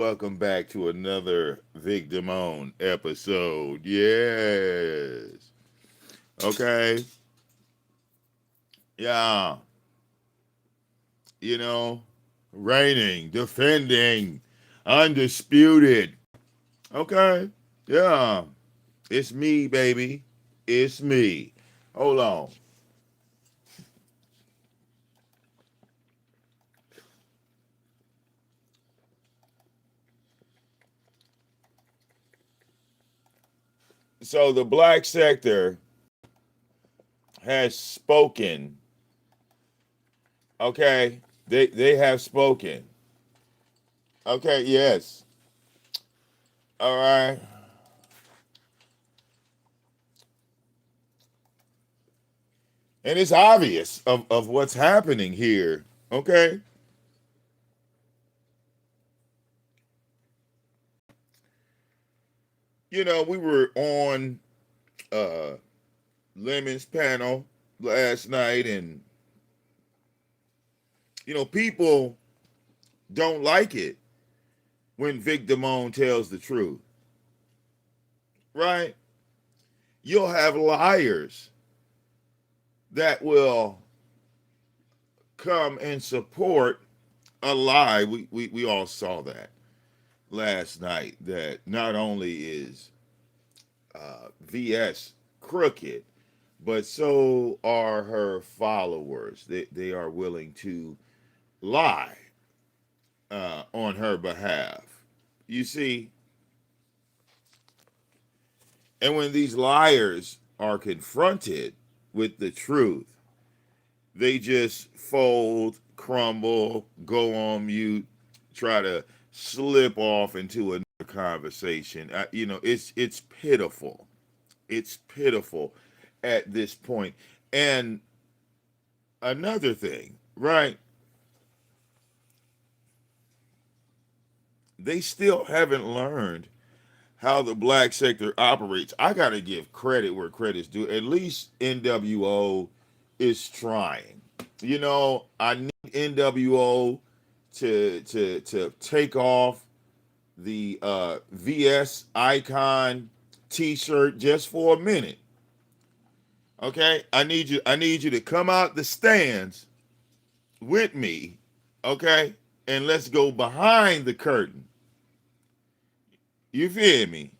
Welcome back to another VicDamoane episode. Yes. Okay. Yeah. You know, reigning, defending, undisputed. Okay. Yeah. It's me, baby. It's me. Hold on. So the black sector has spoken. Okay. They have spoken. Okay, yes. All right. And it's obvious of what's happening here. Okay. We were on uh Lemon's panel last night, and people don't like it when Vic Damone tells the truth. Right? You'll have liars that will come and support a lie. We all saw that last night, that not only is VS crooked, but so are her followers. They are willing to lie on her behalf. You see, and when these liars are confronted with the truth, they just fold, crumble, go on mute, try to slip off into another conversation. It's pitiful. It's pitiful at this point. And another thing, right? They still haven't learned how the black sector operates. I got to give credit where credit's due. At least NWO is trying. I need NWO to take off the VS icon T-shirt just for a minute. Okay, I need you to come out the stands with me. Okay, and let's go behind the curtain. You feel me?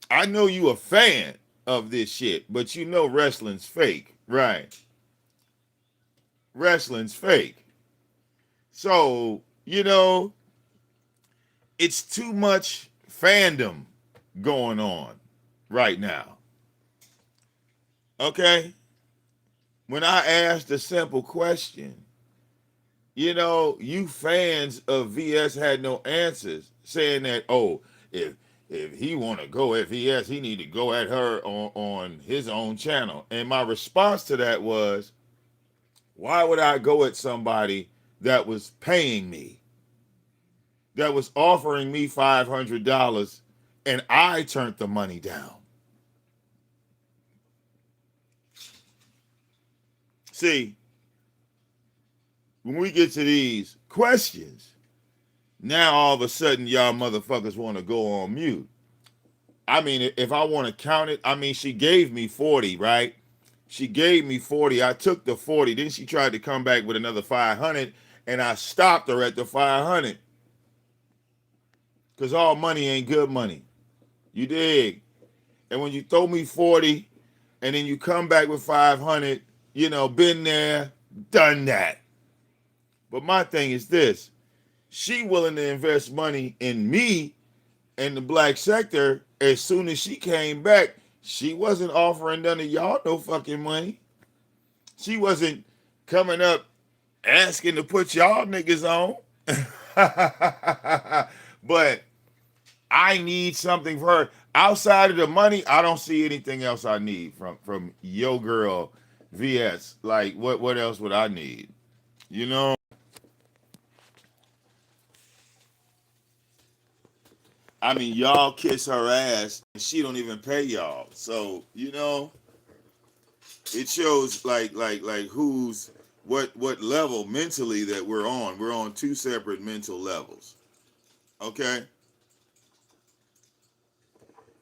I know you a fan of this shit, but you know wrestling's fake, right? Wrestling's fake. So, it's too much fandom going on right now. Okay? When I asked a simple question, you fans of VS had no answers, saying that, oh, if he want to go at VS, he need to go at her on his own channel. And my response to that was, why would I go at somebody that was paying me, that was offering me $500, and I turned the money down? See, when we get to these questions, now all of a sudden y'all motherfuckers want to go on mute. I mean, if I want to count it, I mean, she gave me 40, right? She gave me 40. I took the 40. Then she tried to come back with another 500, and I stopped her at the 500. Because all money ain't good money. You dig? And when you throw me 40 and then you come back with 500, been there, done that. But my thing is this: she willing to invest money in me and the black sector. As soon as she came back, she wasn't offering none of y'all no fucking money. She wasn't coming up asking to put y'all niggas on. But I need something for her. Outside of the money, I don't see anything else I need from yo girl VS. Like what else would I need? You know? I mean, y'all kiss her ass and she don't even pay y'all. So, it shows like who's what level mentally that we're on. We're on two separate mental levels. Okay?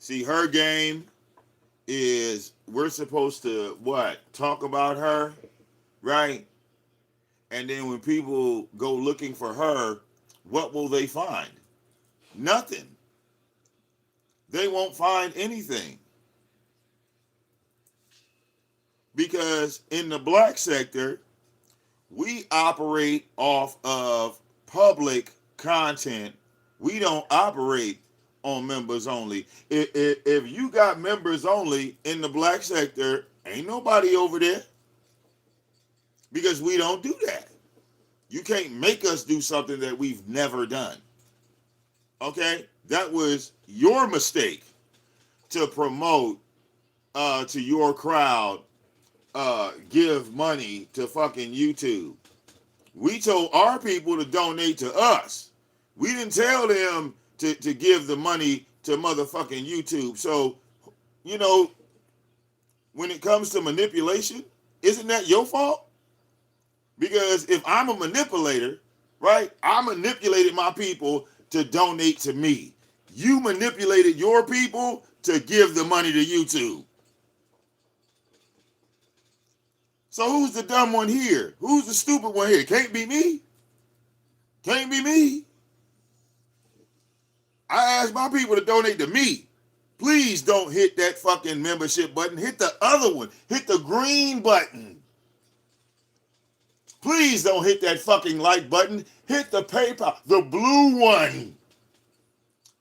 See, her game is we're supposed to what? Talk about her, right? And then when people go looking for her, what will they find? Nothing. They won't find anything. Because in the black sector, we operate off of public content. We don't operate on members only. If you got members only in the black sector, ain't nobody over there, because we don't do that. You can't make us do something that we've never done. Okay? That was your mistake to promote to your crowd, give money to fucking YouTube. We told our people to donate to us. We didn't tell them to give the money to motherfucking YouTube. So, you know, when it comes to manipulation, isn't that your fault? Because if I'm a manipulator, right, I manipulated my people to donate to me. You manipulated your people to give the money to YouTube. So who's the dumb one here? Who's the stupid one here? Can't be me. Can't be me. I asked my people to donate to me. Please don't hit that fucking membership button. Hit the other one. Hit the green button. Please don't hit that fucking like button. Hit the PayPal, the blue one.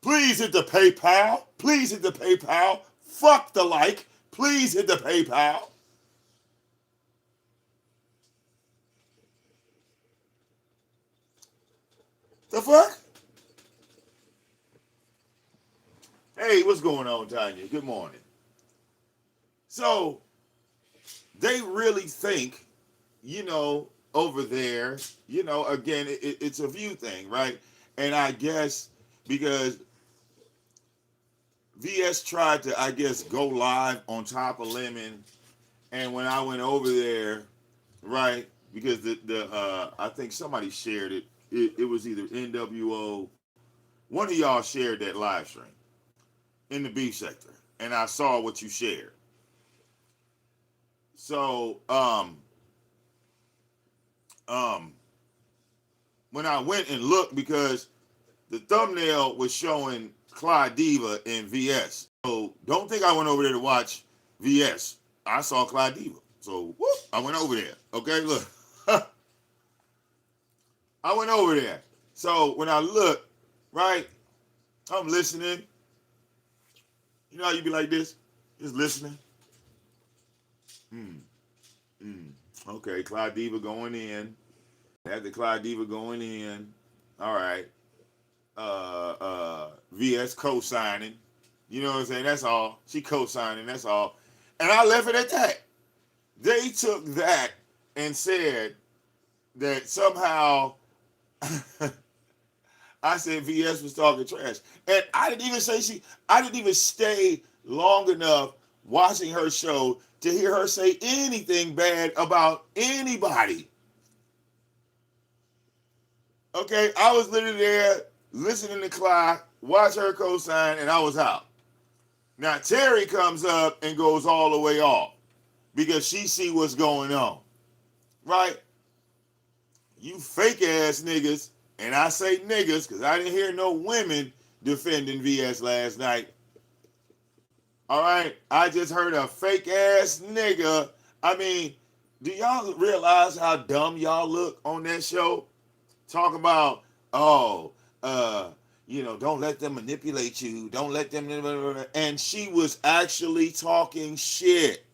Please hit the PayPal. Please hit the PayPal. Fuck the like. Please hit the PayPal. The fuck? Hey, what's going on, Tanya? Good morning. So, they really think, over there, again, it's a view thing, right? And I guess because VS tried to, go live on Top of Lemon, and when I went over there, right, because I think somebody shared it. It was either NWO, one of y'all shared that live stream in the beef sector, and I saw what you shared. So, when I went and looked, because the thumbnail was showing Clyde Diva and VS. So don't think I went over there to watch VS. I saw Clyde Diva. So whoop, I went over there. Okay, look. I went over there. So when I look, right, I'm listening. You know how you be like this? Just listening. Okay, Clyde Diva going in. After Clyde Diva going in, all right. VS co-signing. You know what I'm saying? That's all. She co-signing, that's all. And I left it at that. They took that and said that somehow I said VS was talking trash. And I didn't even stay long enough watching her show to hear her say anything bad about anybody. Okay, I was literally there listening to Clyde, watch her co-sign, and I was out. Now Terry comes up and goes all the way off because she see what's going on. Right? You fake ass niggas, and I say niggas because I didn't hear no women defending VS last night. All right? I just heard a fake ass nigga. I mean, do y'all realize how dumb y'all look on that show? Talk about, don't let them manipulate you. Don't let them. And she was actually talking shit.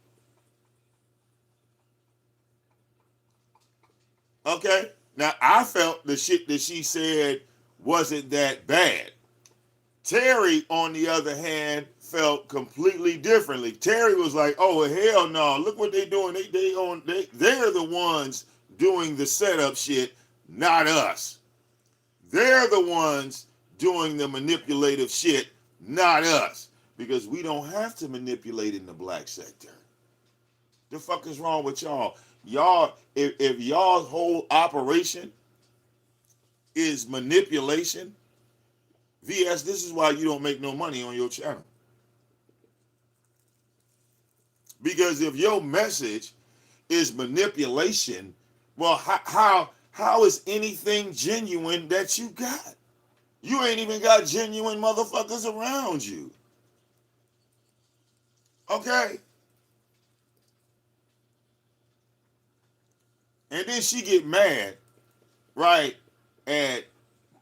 Okay? Now, I felt the shit that she said wasn't that bad. Terry, on the other hand, felt completely differently. Terry was like, oh, hell no. Look what they doing. They're the ones doing the setup shit, not us. They're the ones doing the manipulative shit, not us. Because we don't have to manipulate in the black sector. The fuck is wrong with y'all? Y'all, if y'all's whole operation is manipulation, VS, this is why you don't make no money on your channel. Because if your message is manipulation, well, how is anything genuine that you got? You ain't even got genuine motherfuckers around you. Okay? And then she get mad, right, at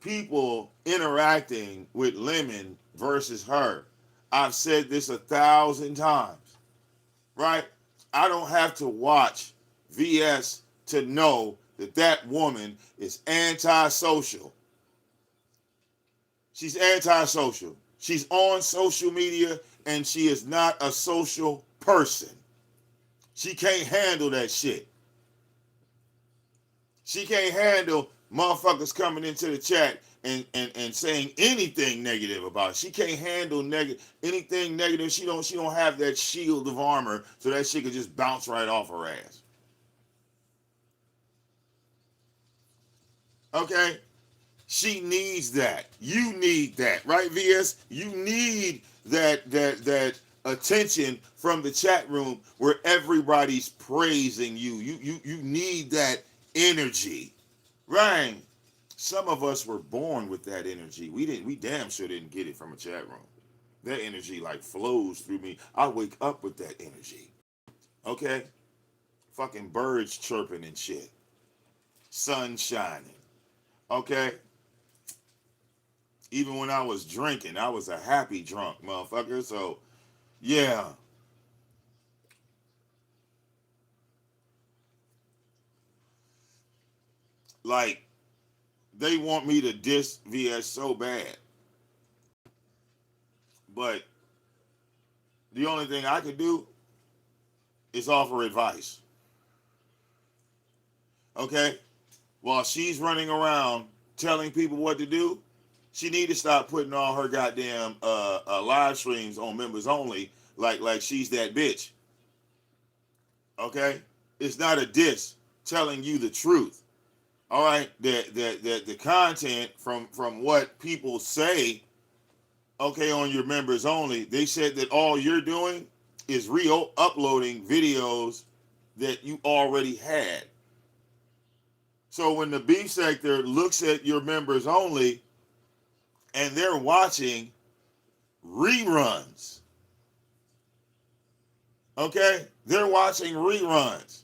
people interacting with Lemon versus her. I've said this 1,000 times, right? I don't have to watch VS to know that that woman is antisocial. She's antisocial. She's on social media and she is not a social person. She can't handle that shit. She can't handle motherfuckers coming into the chat and saying anything negative about it. She can't handle anything negative. She don't have that shield of armor so that shit could just bounce right off her ass. Okay? She needs that. You need that, right, VS? You need that attention from the chat room where everybody's praising you. You need that energy. Right. Some of us were born with that energy. We damn sure didn't get it from a chat room. That energy like flows through me. I wake up with that energy. Okay? Fucking birds chirping and shit. Sun shining. Okay? Even when I was drinking, I was a happy drunk, motherfucker. So, yeah. Like, they want me to diss VS so bad. But the only thing I could do is offer advice. Okay? While she's running around telling people what to do, she need to stop putting all her goddamn live streams on members only like she's that bitch. Okay? It's not a diss telling you the truth. All right? That the content from what people say, okay, on your members only, they said that all you're doing is uploading videos that you already had. So when the beef sector looks at your members only and they're watching reruns, okay? They're watching reruns.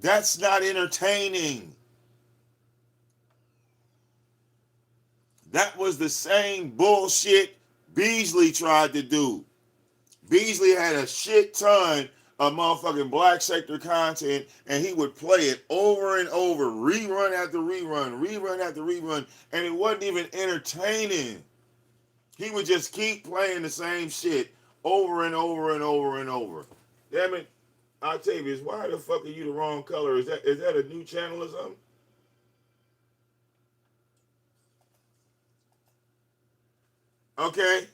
That's not entertaining. That was the same bullshit Beasley tried to do. Beasley had a shit ton of motherfucking black sector content, and he would play it over and over, rerun after rerun, rerun after rerun, and it wasn't even entertaining. He would just keep playing the same shit over and over and over and over. Damn it, Octavius, why the fuck are you the wrong color? Is that a new channel or something? Okay.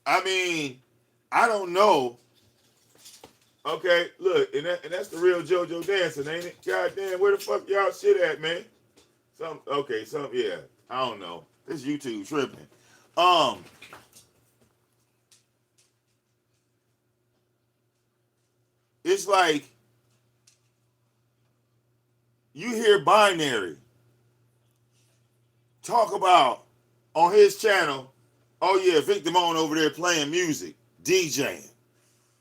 I mean, I don't know. Okay, look, and that's the real JoJo dancing, ain't it? God damn, where the fuck y'all shit at, man? Yeah. I don't know. This YouTube tripping. It's like you hear Binary talk about on his channel, oh yeah, VicDamoane over there playing music, DJing.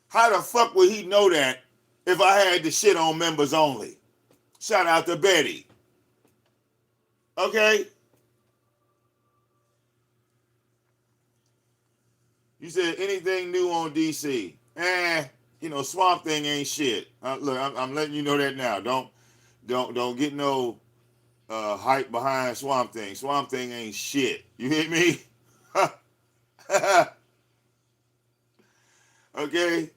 How the fuck would he know that if I had the shit on members only? Shout out to Betty. Okay? You said anything new on DC? Swamp Thing ain't shit. Look, I'm letting you know that now. Don't get no hype behind Swamp Thing. Swamp Thing ain't shit. You hear me? Okay?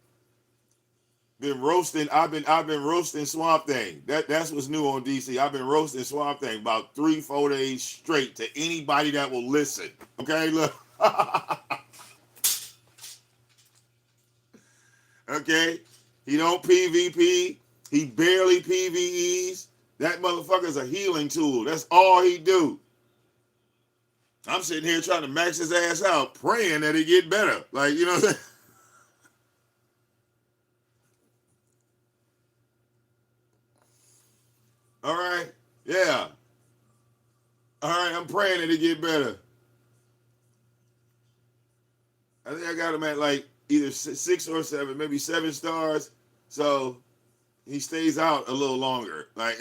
I've been roasting Swamp Thing. That's what's new on DC. I've been roasting Swamp Thing about 3-4 days straight to anybody that will listen. Okay, look. Okay? He don't PvP. He barely PvEs. That motherfucker's a healing tool. That's all he do. I'm sitting here trying to max his ass out, praying that it get better. Like, you know what I'm saying? All right. Yeah. All right. I'm praying that it get better. I think I got him at like either 6 or 7, maybe 7 stars. So he stays out a little longer. Like,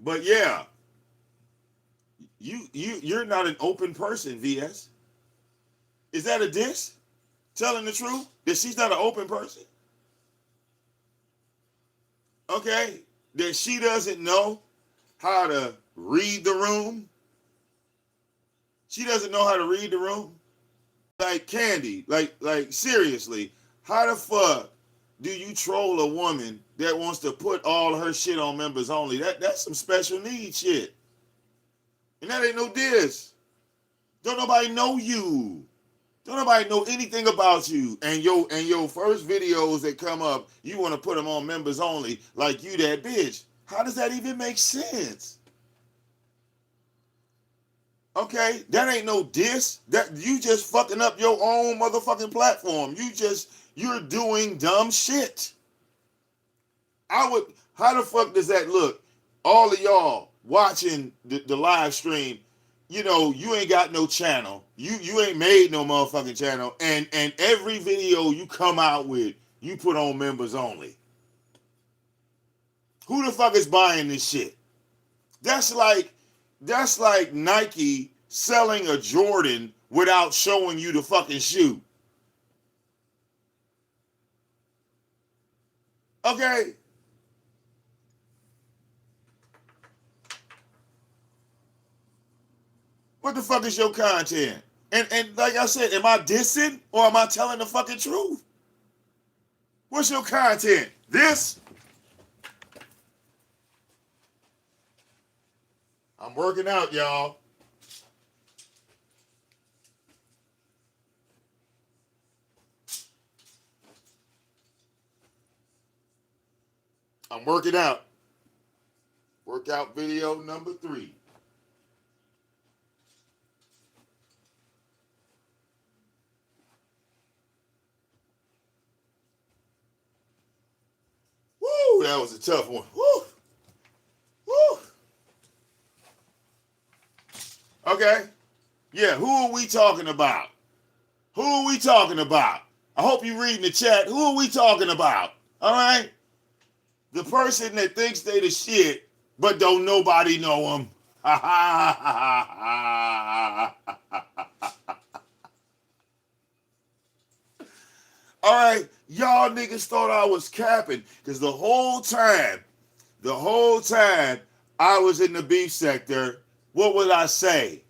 but yeah, you're not an open person, VS. Is that a diss? Telling the truth that she's not an open person? Okay, that she doesn't know how to read the room. She doesn't know how to read the room. Like Candy, like seriously, how the fuck do you troll a woman that wants to put all her shit on members only? That's some special needs shit. And that ain't no diss. Don't nobody know you. Don't nobody know anything about you. And your first videos that come up, you want to put them on members only, like you that bitch. How does that even make sense? Okay, that ain't no diss. That you just fucking up your own motherfucking platform. You're doing dumb shit. I would. How the fuck does that look? All of y'all watching the live stream, you know, you ain't got no channel. You ain't made no motherfucking channel, and every video you come out with, you put on members only. Who the fuck is buying this shit? That's like Nike selling a Jordan without showing you the fucking shoe. Okay? What the fuck is your content? And like I said, am I dissing or am I telling the fucking truth? What's your content? This? I'm working out, y'all. I'm working out. Workout video number 3. Woo, that was a tough one. Woo, woo. Okay. Yeah, who are we talking about? Who are we talking about? I hope you're reading the chat. Who are we talking about? All right? The person that thinks they the shit, but don't nobody know them. All right, y'all niggas thought I was capping because the whole time I was in the beef sector, what would I say?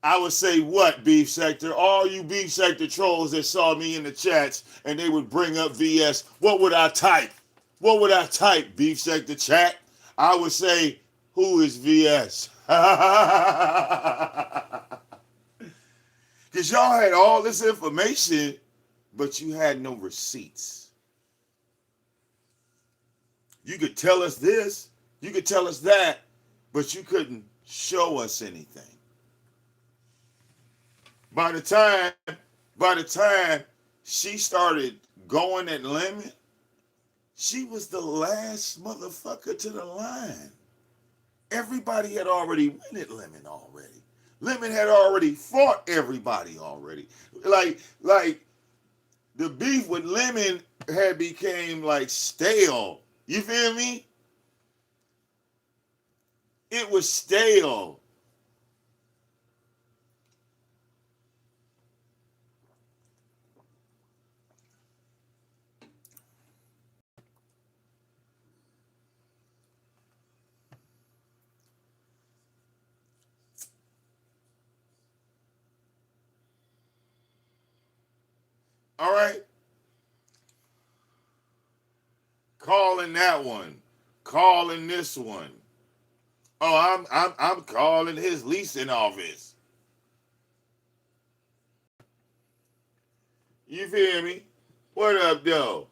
I would say what, beef sector? All you beef sector trolls that saw me in the chats and they would bring up VS, what would I type? What would I type, beef sector chat? I would say, who is VS? Because y'all had all this information, but you had no receipts. You could tell us this, you could tell us that, but you couldn't show us anything. By the time she started going at Lemon, she was the last motherfucker to the line. Everybody had already went at Lemon already. Lemon had already fought everybody already. Like the beef with Lemon had became like stale. You feel me? It was stale. All right? Calling that one. Calling this one. Oh, I'm calling his leasing office. You feel me? What up, though?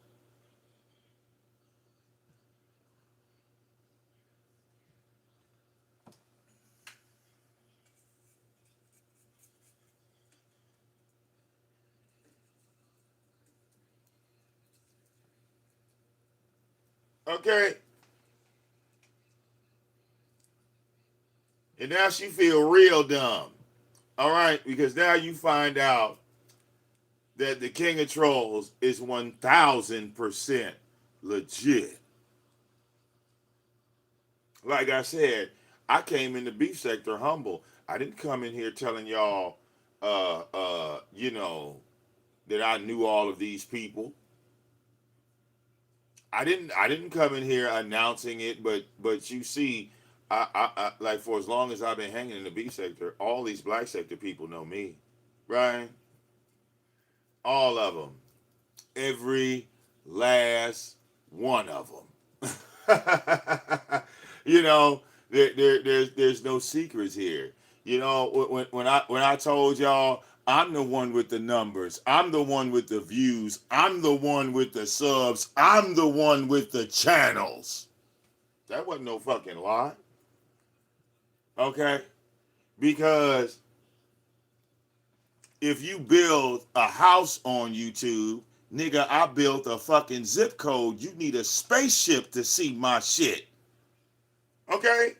Okay. And now she feel real dumb. All right, because now you find out that the King of Trolls is 1,000% legit. Like I said, I came in the beef sector humble. I didn't come in here telling y'all, you know, that I knew all of these people. I didn't come in here announcing it, but you see, I like for as long as I've been hanging in the beef sector, all these black sector people know me, right? All of them, every last one of them. You know, there's no secrets here. You know, when I told y'all I'm the one with the numbers, I'm the one with the views, I'm the one with the subs, I'm the one with the channels. That wasn't no fucking lie, okay? Because if you build a house on YouTube, nigga, I built a fucking zip code. You need a spaceship to see my shit. Okay?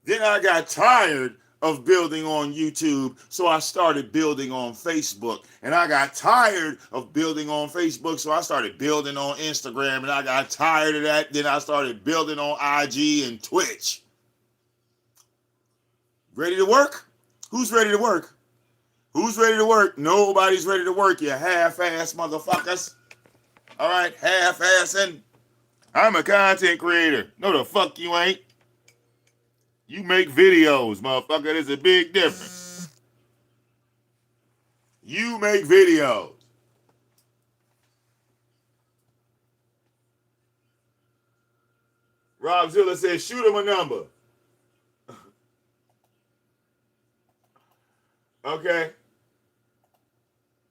Then I got tired of building on YouTube, so I started building on Facebook. And I got tired of building on Facebook, so I started building on Instagram. And I got tired of that, then I started building on IG and Twitch. Ready to work? Who's ready to work? Who's ready to work? Nobody's ready to work, you half-ass motherfuckers. All right, half-assing. I'm a content creator. No, the fuck you ain't. You make videos, motherfucker. There's a big difference. You make videos. Rob Zilla says, shoot him a number. Okay?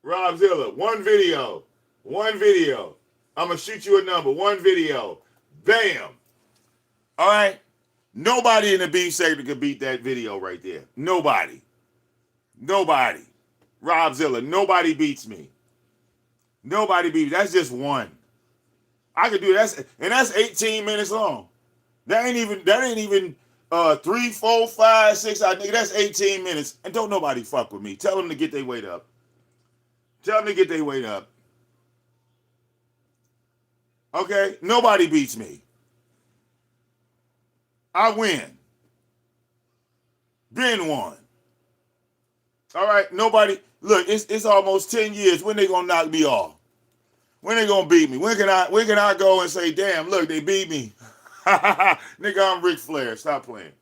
Rob Zilla, one video. One video. I'm going to shoot you a number. One video. Bam. All right? Nobody in the beef sector could beat that video right there. Nobody. Nobody. Rob Zilla, nobody beats me. Nobody beats me. That's just one. I could do that, and that's 18 minutes long. That ain't even 3, 4, 5, 6. I nigga, that's 18 minutes. And don't nobody fuck with me. Tell them to get their weight up. Tell them to get their weight up. Okay? Nobody beats me. I win. Been one. All right? Nobody. Look, it's almost 10 years. When they gonna knock me off? When they gonna beat me? When can I go and say, damn, look, they beat me? Nigga, I'm Ric Flair. Stop playing.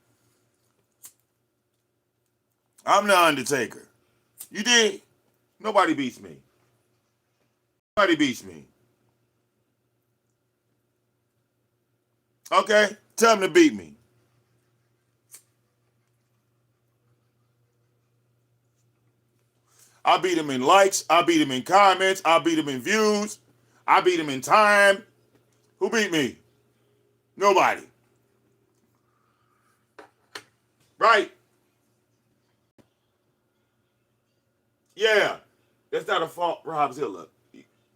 I'm the Undertaker. You did? Nobody beats me. Nobody beats me. Okay? Tell them to beat me. I beat them in likes. I beat them in comments. I beat them in views. I beat them in time. Who beat me? Nobody. Right? Yeah. That's not a fault, Rob Zilla.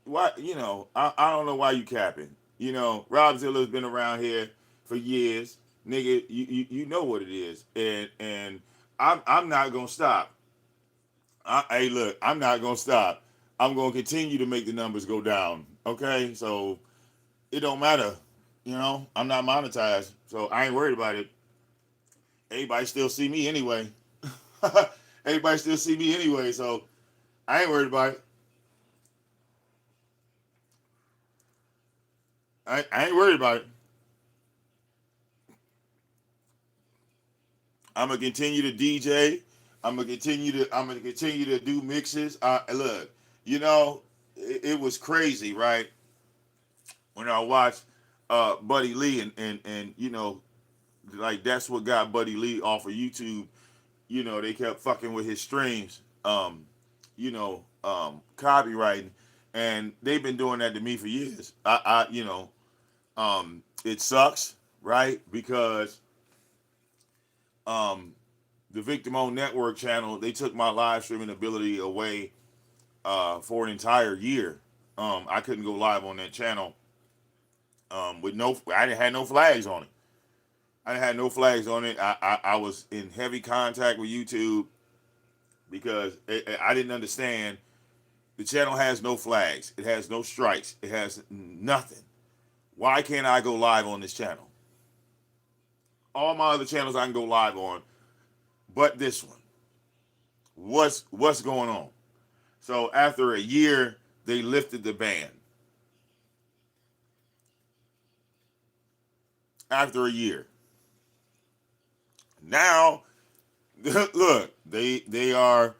Why? You know, I don't know why you capping. You know, Rob Zilla's been around here for years, nigga. You know what it is, and I'm not gonna stop. Hey, look, I'm not gonna stop. I'm gonna continue to make the numbers go down. Okay, so it don't matter. You know, I'm not monetized, so I ain't worried about it. Everybody still see me anyway. Everybody still see me anyway, so I ain't worried about it. I ain't worried about it. I'm gonna continue to DJ. I'm gonna continue to do mixes. Look, you know, it was crazy, right? When I watched Buddy Lee and you know, like that's what got Buddy Lee off of YouTube. You know, they kept fucking with his streams. You know, copywriting, and they've been doing that to me for years. It sucks, right? Because um, the VicDamoane Network channel, they took my live streaming ability away for an entire year. I couldn't go live on that channel with no. I didn't have no flags on it. I had no flags on it. I was in heavy contact with YouTube because I didn't understand. The channel has no flags. It has no strikes. It has nothing. Why can't I go live on this channel? All my other channels I can go live on, but this one. What's going on? So after a year, they lifted the ban. After a year. Now, look, they are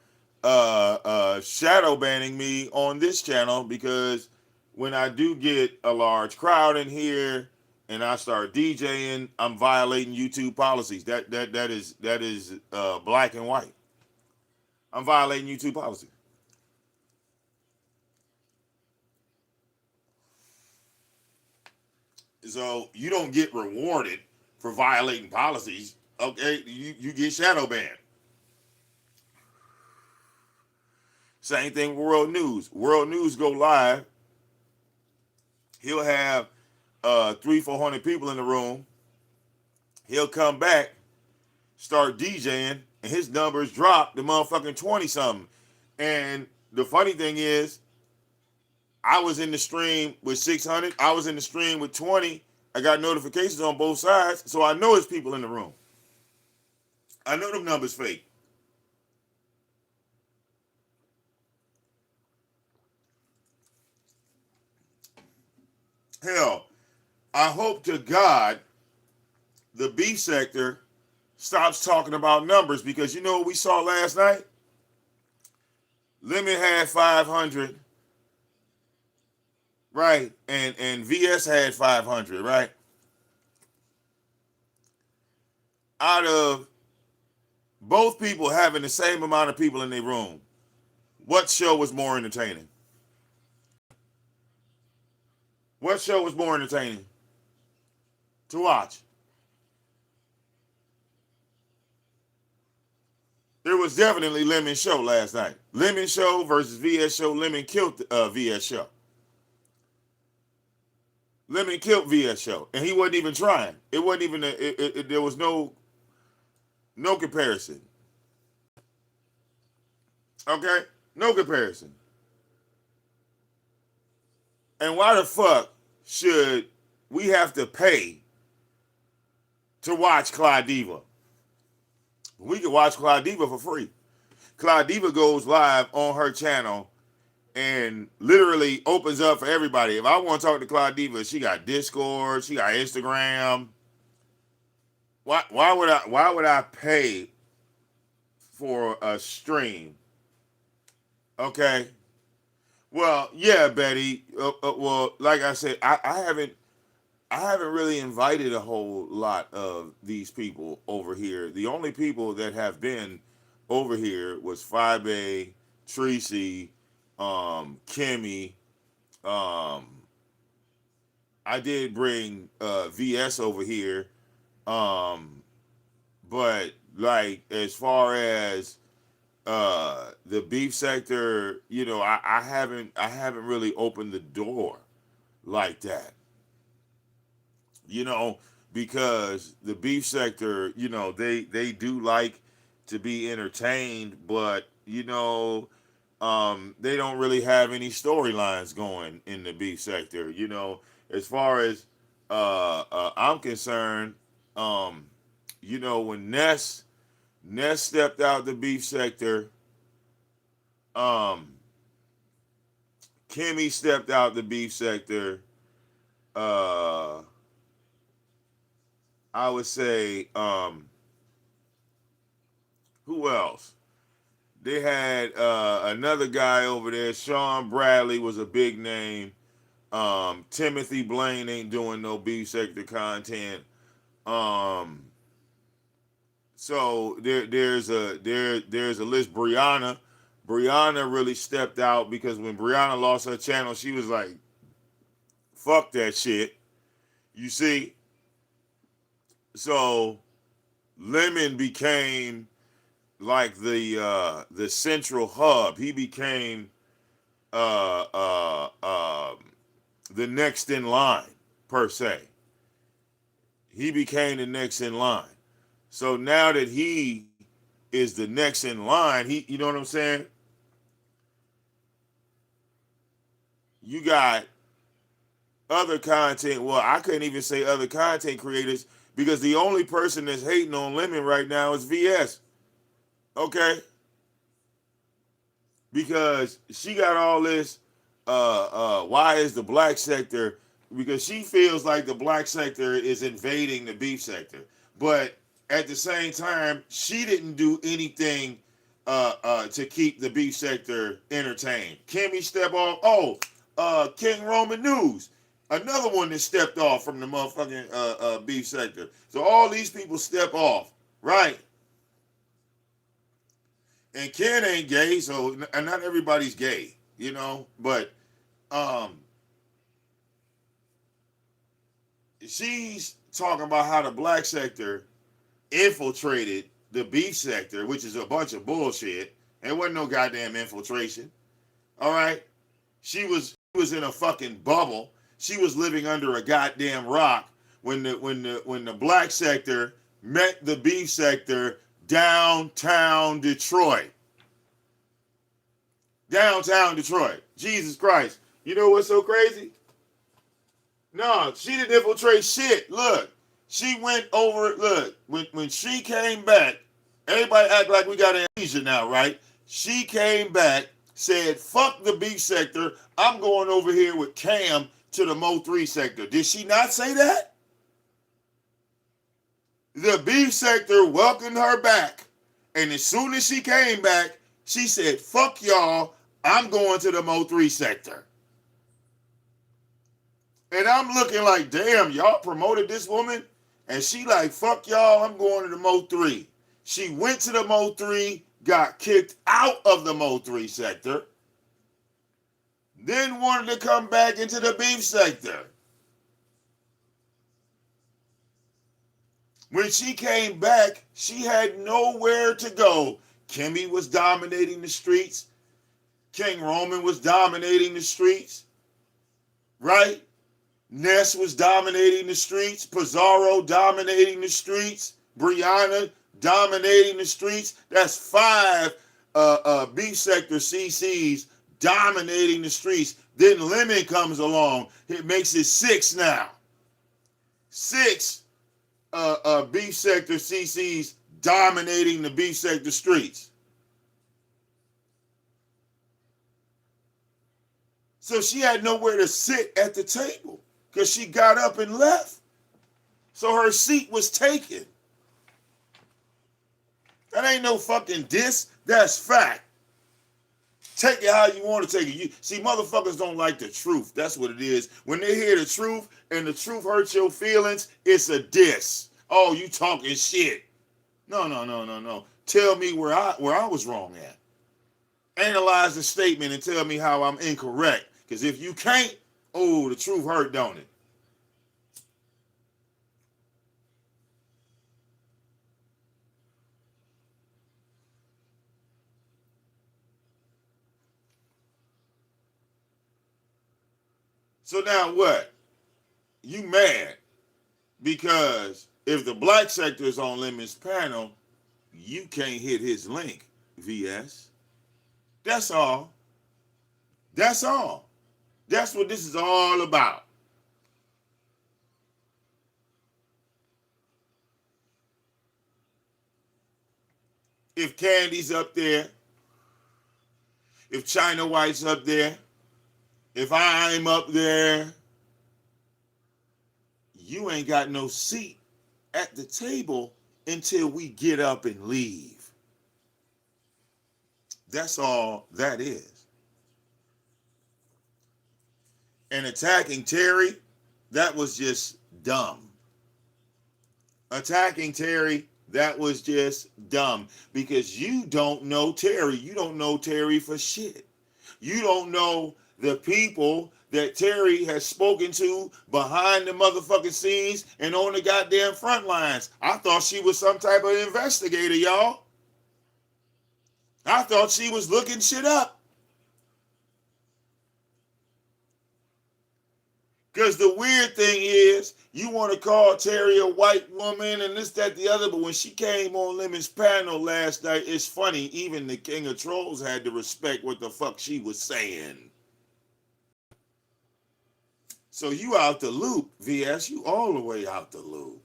shadow banning me on this channel because when I do get a large crowd in here and I start DJing, I'm violating YouTube policies. That is black and white. I'm violating YouTube policy. So you don't get rewarded for violating policies. Okay, you get shadow banned. Same thing with World News. World News go live. He'll have 300-400 people in the room. He'll come back, start DJing, and his numbers drop to motherfucking 20 something. And the funny thing is, I was in the stream with 600. I was in the stream with 20. I got notifications on both sides, so I know it's people in the room. I know them numbers fake. Hell, I hope to God the beef sector stops talking about numbers, because you know what we saw last night? Lemon had 500, right? And VS had 500, right? Out of both people having the same amount of people in their room, what show was more entertaining? What show was more entertaining to watch? There was definitely Lemon Show last night. Lemon Show versus VS Show. Lemon killed VS Show. Lemon killed VS Show, and he wasn't even trying. It wasn't even there was no comparison. Okay, no comparison. And why the fuck should we have to pay to watch Clyde Diva? We can watch Clyde Diva for free. Clyde Diva goes live on her channel and literally opens up for everybody. If I want to talk to Clyde Diva, she got Discord, she got Instagram. Why would I pay for a stream? Okay. Well, yeah, Betty. Well, like I said, I haven't really invited a whole lot of these people over here. The only people that have been over here was Fibe, Tracy, Kimmy. I did bring VS over here, but like as far as the beef sector, you know, I haven't really opened the door like that. You know, because the beef sector, you know, they do like to be entertained, but you know, they don't really have any storylines going in the beef sector. You know, as far as I'm concerned, you know, when Ness stepped out the beef sector, Kimmy stepped out the beef sector. I would say, who else? They had another guy over there. Sean Bradley was a big name. Timothy Blaine ain't doing no beef sector content. So there's a list. Brianna Brianna really stepped out because when Brianna lost her channel, she was like, fuck that shit. You see? So Lemon became like the central hub. He became uh, uh, uh, the next in line, per se. He became the next in line. So now that he is the next in line, you know what I'm saying? You got other content. Well, I couldn't even say other content creators because the only person that's hating on Lemon right now is VS. Okay? Because she got all this why is the black sector, because she feels like the black sector is invading the beef sector. But at the same time, she didn't do anything to keep the beef sector entertained. Kimmy step off. Oh, King Roman News, another one that stepped off from the motherfucking beef sector. So all these people step off, right? And Ken ain't gay, so and not everybody's gay, you know. But um, she's talking about how the black sector infiltrated the beef sector, which is a bunch of bullshit. There wasn't no goddamn infiltration. All right, she was in a fucking bubble. She was living under a goddamn rock when the black sector met the beef sector downtown Detroit. Downtown Detroit. Jesus Christ. You know what's so crazy? No, she didn't infiltrate shit. Look, she went over. Look, when she came back, everybody act like we got amnesia now, right? She came back, said, fuck the beef sector. I'm going over here with Cam to the Mo 3 sector. Did she not say that? The beef sector welcomed her back. And as soon as she came back, she said, fuck y'all. I'm going to the Mo 3 sector. And I'm looking like, damn, y'all promoted this woman? And she like, fuck y'all, I'm going to the Mo 3. She went to the Mo 3, got kicked out of the Mo 3 sector, then wanted to come back into the beef sector. When she came back, she had nowhere to go. Kimmy was dominating the streets. King Roman was dominating the streets, right? Ness was dominating the streets. Pizarro dominating the streets. Brianna dominating the streets. That's 5 beef sector CCs dominating the streets. Then Lemon comes along. It makes it 6 now. 6 beef sector CCs dominating the beef sector streets. So she had nowhere to sit at the table because she got up and left. So her seat was taken. That ain't no fucking diss. That's fact. Take it how you want to take it. See, motherfuckers don't like the truth. That's what it is. When they hear the truth and the truth hurts your feelings, it's a diss. Oh, you talking shit. No. Tell me where I was wrong at. Analyze the statement and tell me how I'm incorrect. Because if you can't, oh, the truth hurt, don't it? So now what? You mad because if the black sector is on Lemon's panel, you can't hit his link, VS. That's all. That's all. That's what this is all about. If Candy's up there, if China White's up there, if I'm up there, you ain't got no seat at the table until we get up and leave. That's all that is. And attacking Terry, that was just dumb. Attacking Terry, That was just dumb because you don't know Terry. You don't know Terry for shit. You don't know the people that Terry has spoken to behind the motherfucking scenes and on the goddamn front lines. I thought she was some type of investigator, y'all. I thought she was looking shit up. Because the weird thing is, you want to call Terry a white woman and this, that, the other, but when she came on Lemon's panel last night, it's funny, even the King of Trolls had to respect what the fuck she was saying. So you out the loop, VS. You all the way out the loop.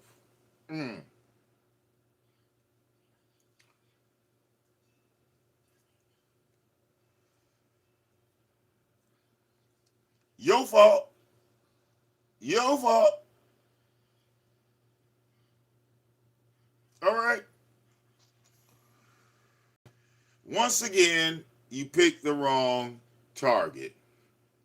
Mm. Your fault. Your fault. All right. Once again, you picked the wrong target.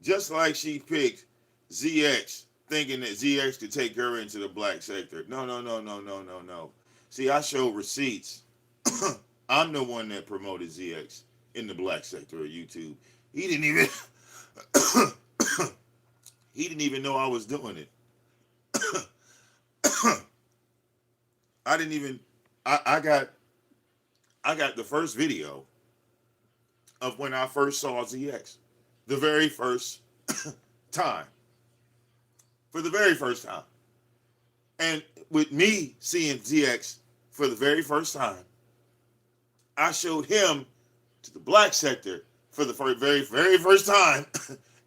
Just like she picked ZX, thinking that ZX could take her into the black sector. No, no, no, no, no, no, no. See, I show receipts. I'm the one that promoted ZX in the black sector of YouTube. He didn't even he didn't even know I was doing it. I didn't even I got the first video of when I first saw ZX. The very first time. For the very first time. And with me seeing ZX for the very first time, I showed him to the black sector for the very, very first time.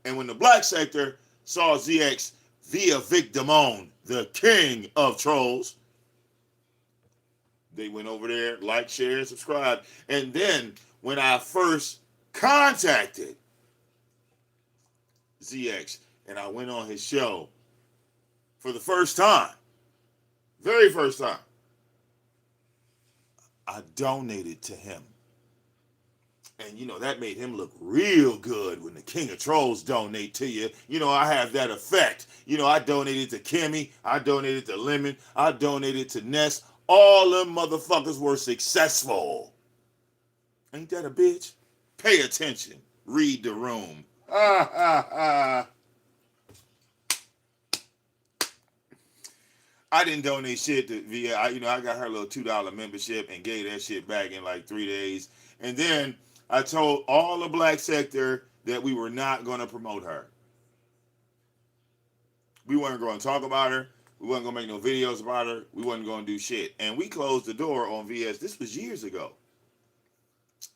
And when the black sector saw ZX via VicDamoane, the king of trolls, they went over there, like, share, and subscribe. And then when I first contacted ZX and I went on his show for the first time, very first time, I donated to him. And, you know, that made him look real good when the King of Trolls donate to you. You know, I have that effect. You know, I donated to Kimmy. I donated to Lemon. I donated to Ness. All them motherfuckers were successful. Ain't that a bitch? Pay attention. Read the room. I didn't donate shit to via. I got her little $2 membership and gave that shit back in like 3 days. And then I told all the black sector that we were not going to promote her. We weren't going to talk about her. We wasn't going to make no videos about her. We wasn't going to do shit. And we closed the door on VS. This was years ago.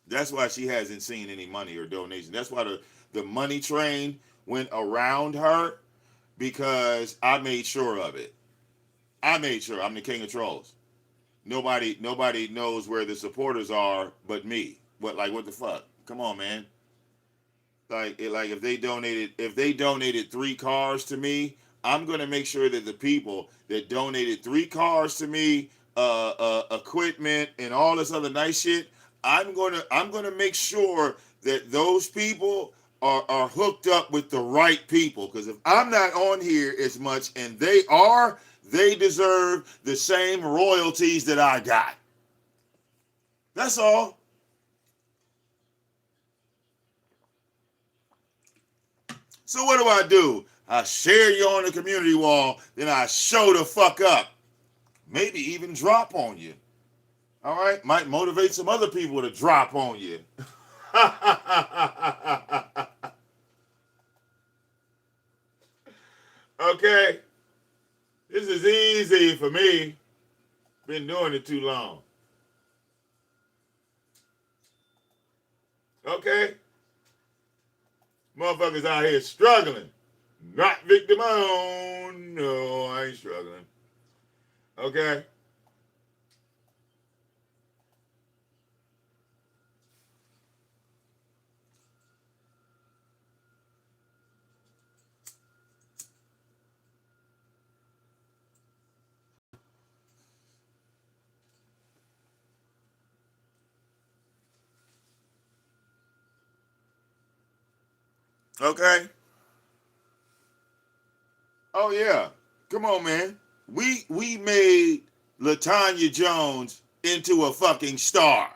That's why she hasn't seen any money or donation. That's why the money train went around her, because I made sure of it. I made sure. I'm the king of trolls. Nobody knows where the supporters are but me. What the fuck? Come on, man. If they donated 3 cars to me, I'm gonna make sure that the people that donated 3 cars to me, equipment and all this other nice shit, I'm gonna make sure that those people are hooked up with the right people. Because if I'm not on here as much and they are, they deserve the same royalties that I got. That's all. So what do? I share you on the community wall, then I show the fuck up. Maybe even drop on you. All right? Might motivate some other people to drop on you. Okay? This is easy for me. Been doing it too long. Okay? Motherfuckers out here struggling. Not VicDamoane. No, I ain't struggling. Okay? Okay? Oh yeah. Come on, man. We made LaTanya Jones into a fucking star.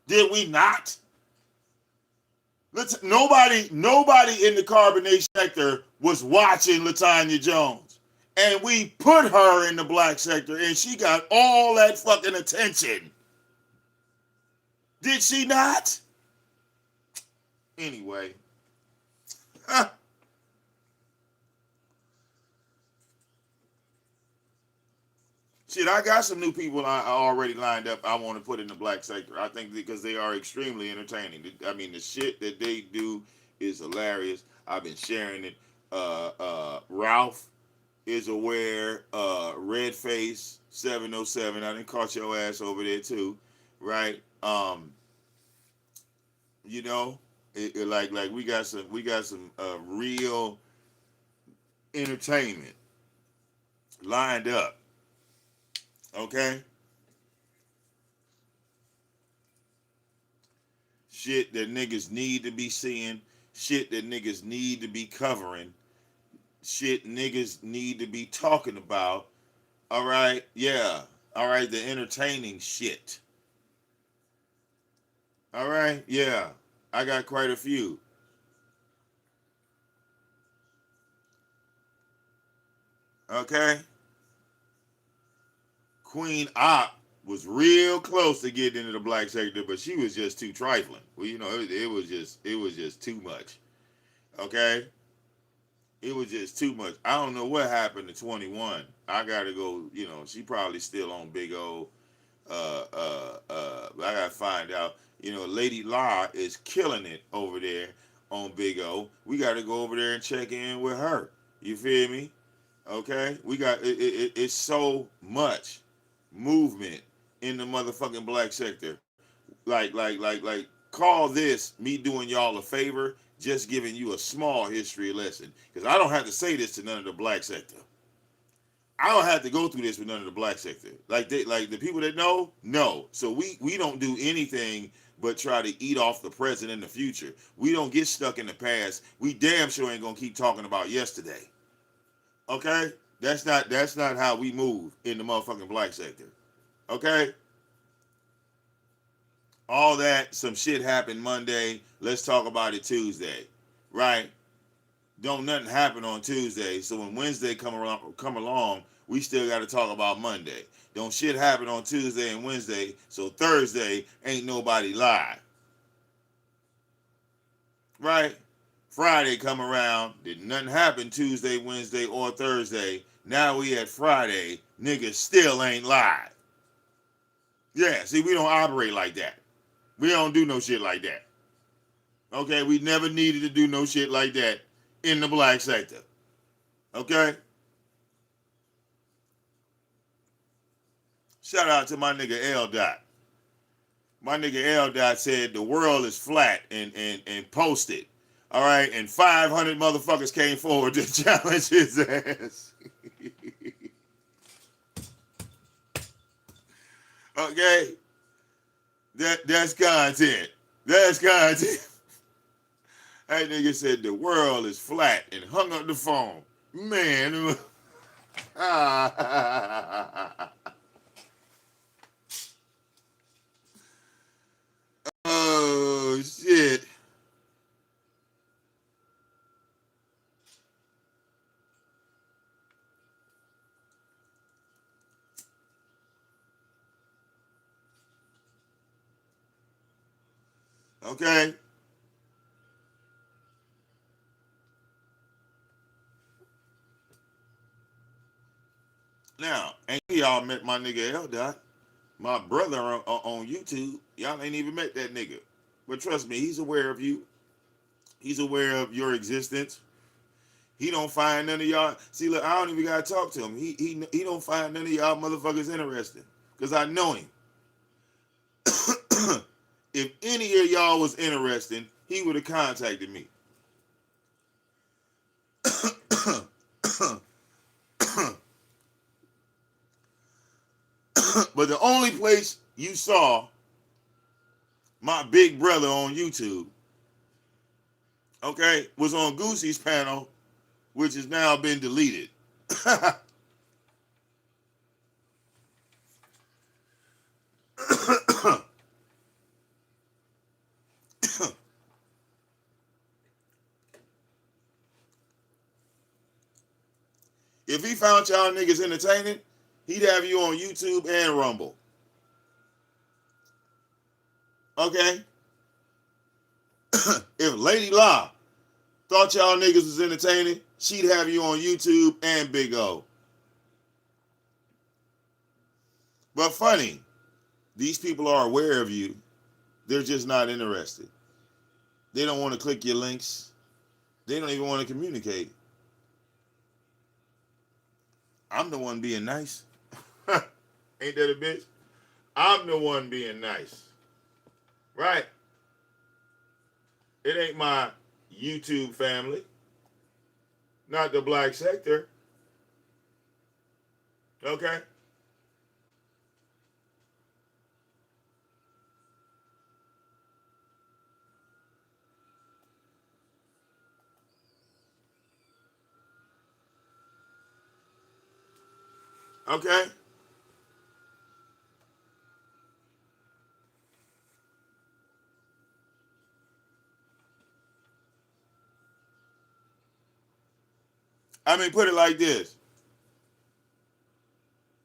Did we not? Nobody in the carbonation sector was watching LaTanya Jones. And we put her in the black sector and she got all that fucking attention. Did she not? Anyway. Shit, I got some new people I already lined up I want to put in the black sector. I think because they are extremely entertaining. I mean, the shit that they do is hilarious. I've been sharing it. Ralph is aware. Redface 707. I done caught your ass over there too, right? You know, like we got some real entertainment lined up. Okay? Shit that niggas need to be seeing, shit that niggas need to be covering, shit niggas need to be talking about. All right? Yeah. All right, the entertaining shit. All right? Yeah. I got quite a few. Okay? Queen Op was real close to getting into the black sector, but she was just too trifling. Well, you know, it was just too much. Okay, it was just too much. I don't know what happened to 21. I gotta go. You know, she probably still on big old. I gotta find out. You know, Lady La is killing it over there on Big O. We gotta go over there and check in with her. You feel me? Okay, we got it's so much movement in the motherfucking black sector. Like, call this me doing y'all a favor, just giving you a small history lesson. Because I don't have to say this to none of the black sector. I don't have to go through this with none of the black sector. Like the people that know, no. So we don't do anything but try to eat off the present and the future. We don't get stuck in the past. We damn sure ain't gonna keep talking about yesterday. Okay? That's not how we move in the motherfucking black sector. Okay? All that, some shit happened Monday. Let's talk about it Tuesday. Right? Don't nothing happen on Tuesday. So when Wednesday come along, we still got to talk about Monday. Don't shit happen on Tuesday and Wednesday. So Thursday ain't nobody live. Right? Friday come around, did nothing happen Tuesday, Wednesday, or Thursday. Now we at Friday, niggas still ain't live. Yeah, see, we don't operate like that. We don't do no shit like that. Okay, we never needed to do no shit like that in the black sector. Okay? Shout out to my nigga L Dot. My nigga L Dot said the world is flat and posted. All right, and 500 motherfuckers came forward to challenge his ass. Okay? That's content. That's content. That nigga said the world is flat and hung up the phone. Man. Oh, shit. Okay? Now, ain't y'all met my nigga L Dot, my brother on YouTube. Y'all ain't even met that nigga. But trust me, he's aware of you. He's aware of your existence. He don't find none of y'all. See, look, I don't even gotta talk to him. He don't find none of y'all motherfuckers interesting. Cause I know him. If any of y'all was interesting, he would have contacted me. But the only place you saw my big brother on YouTube, okay, was on Goosey's panel, which has now been deleted. If he found y'all niggas entertaining, he'd have you on YouTube and Rumble. Okay? If Lady La thought y'all niggas was entertaining, she'd have you on YouTube and Big O. But funny, these people are aware of you. They're just not interested. They don't want to click your links. They don't even want to communicate. I'm the one being nice. Ain't that a bitch? I'm the one being nice. Right? It ain't my YouTube family. Not the black sector. Okay? Okay? I mean, put it like this.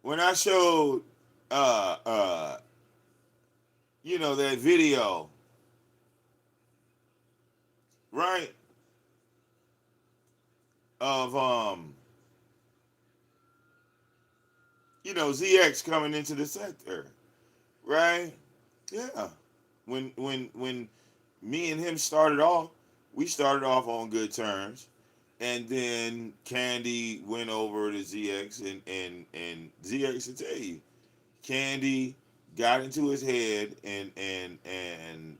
When I showed, uh, uh, that video, right, of, ZX coming into the sector, right? Yeah. When me and him started off, we started off on good terms. And then Candy went over to ZX, and ZX will tell you, Candy got into his head and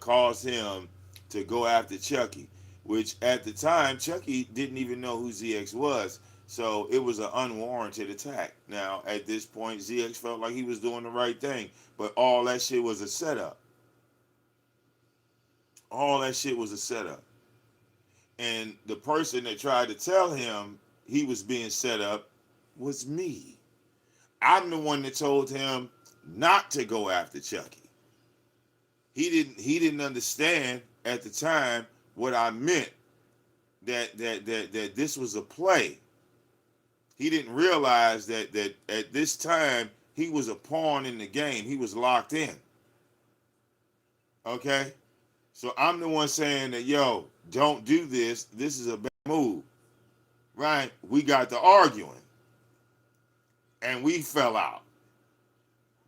caused him to go after Chucky, which at the time Chucky didn't even know who ZX was, so it was an unwarranted attack. Now at this point, ZX felt like he was doing the right thing, but all that shit was a setup. All that shit was a setup. And the person that tried to tell him he was being set up was me. I'm the one that told him not to go after Chucky. He didn't understand at the time what I meant, that this was a play. He didn't realize that at this time he was a pawn in the game. He was locked in. Okay? So I'm the one saying that, yo, don't do this. This is a bad move. Right? We got to arguing. And we fell out.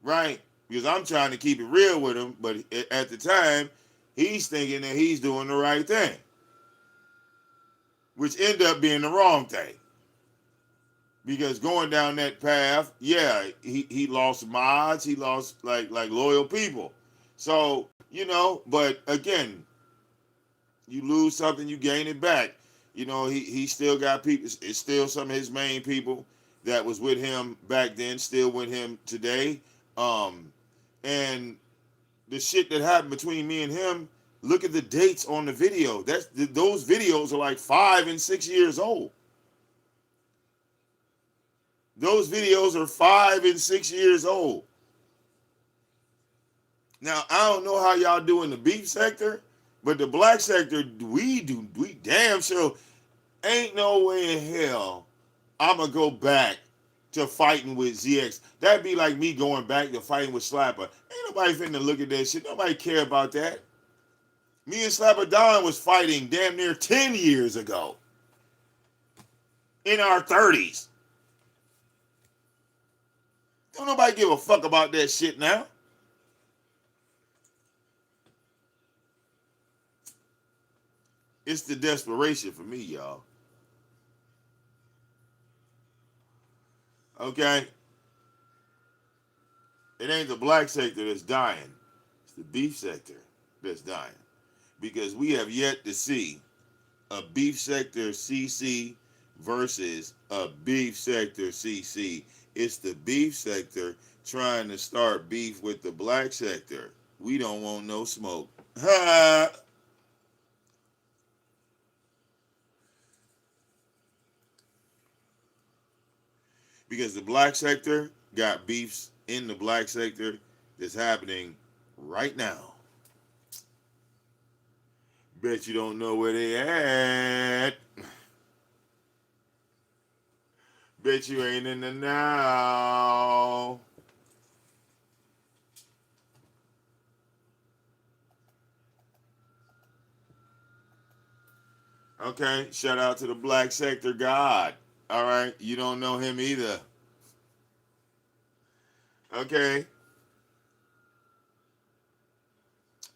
Right? Because I'm trying to keep it real with him, but at the time, he's thinking that he's doing the right thing, which ended up being the wrong thing. Because going down that path, yeah, he lost mods, he lost like loyal people. So, but again, you lose something, you gain it back. He still got people. It's still some of his main people that was with him back then, still with him today. And the shit that happened between me and him, look at the dates on the video. Those videos are like 5 and 6 years old. Those videos are 5 and 6 years old. Now, I don't know how y'all do in the beef sector, but the black sector, we damn sure ain't no way in hell I'm going to go back to fighting with ZX. That'd be like me going back to fighting with Slapper. Ain't nobody finna look at that shit. Nobody care about that. Me and Slapper Don was fighting damn near 10 years ago. In our 30s. Don't nobody give a fuck about that shit now. It's the desperation for me, y'all. Okay? It ain't the black sector that's dying. It's the beef sector that's dying. Because we have yet to see a beef sector CC versus a beef sector CC. It's the beef sector trying to start beef with the black sector. We don't want no smoke. Ha! Because the black sector got beefs in the black sector that's happening right now. Bet you don't know where they at. Bet you ain't in the now. Okay, shout out to the Black Sector God. All right, you don't know him either. Okay,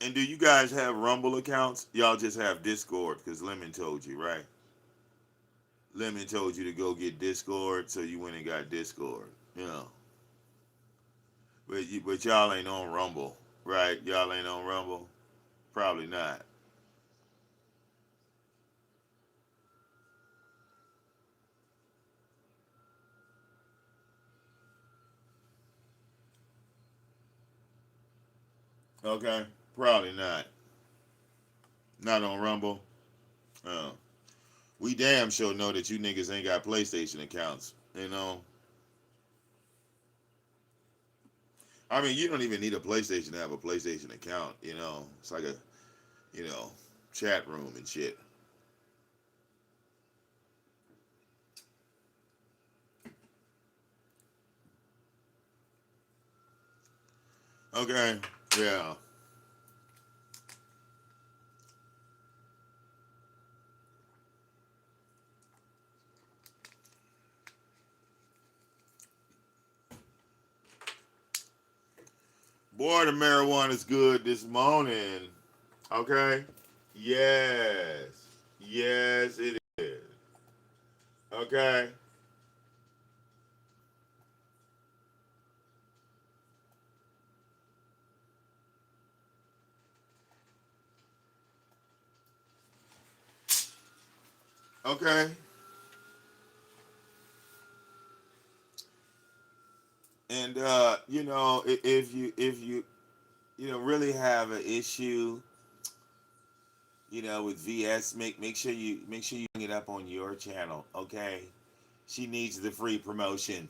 and do you guys have Rumble accounts? Y'all just have Discord because Lemon told you, right? Lemon told you to go get Discord, so you went and got Discord. You know, but y'all ain't on Rumble, right? Y'all ain't on Rumble. Probably not. Okay, probably not. Not on Rumble. Oh. We damn sure know that you niggas ain't got PlayStation accounts. You know, I mean, you don't even need a PlayStation to have a PlayStation account. You know, it's like a, you know, chat room and shit. Okay, yeah. Boy, the marijuana's good this morning. Okay. Yes. Yes, it is. Okay. Okay. And you know, if you really have an issue, with VS, make sure you bring it up on your channel, okay? She needs the free promotion.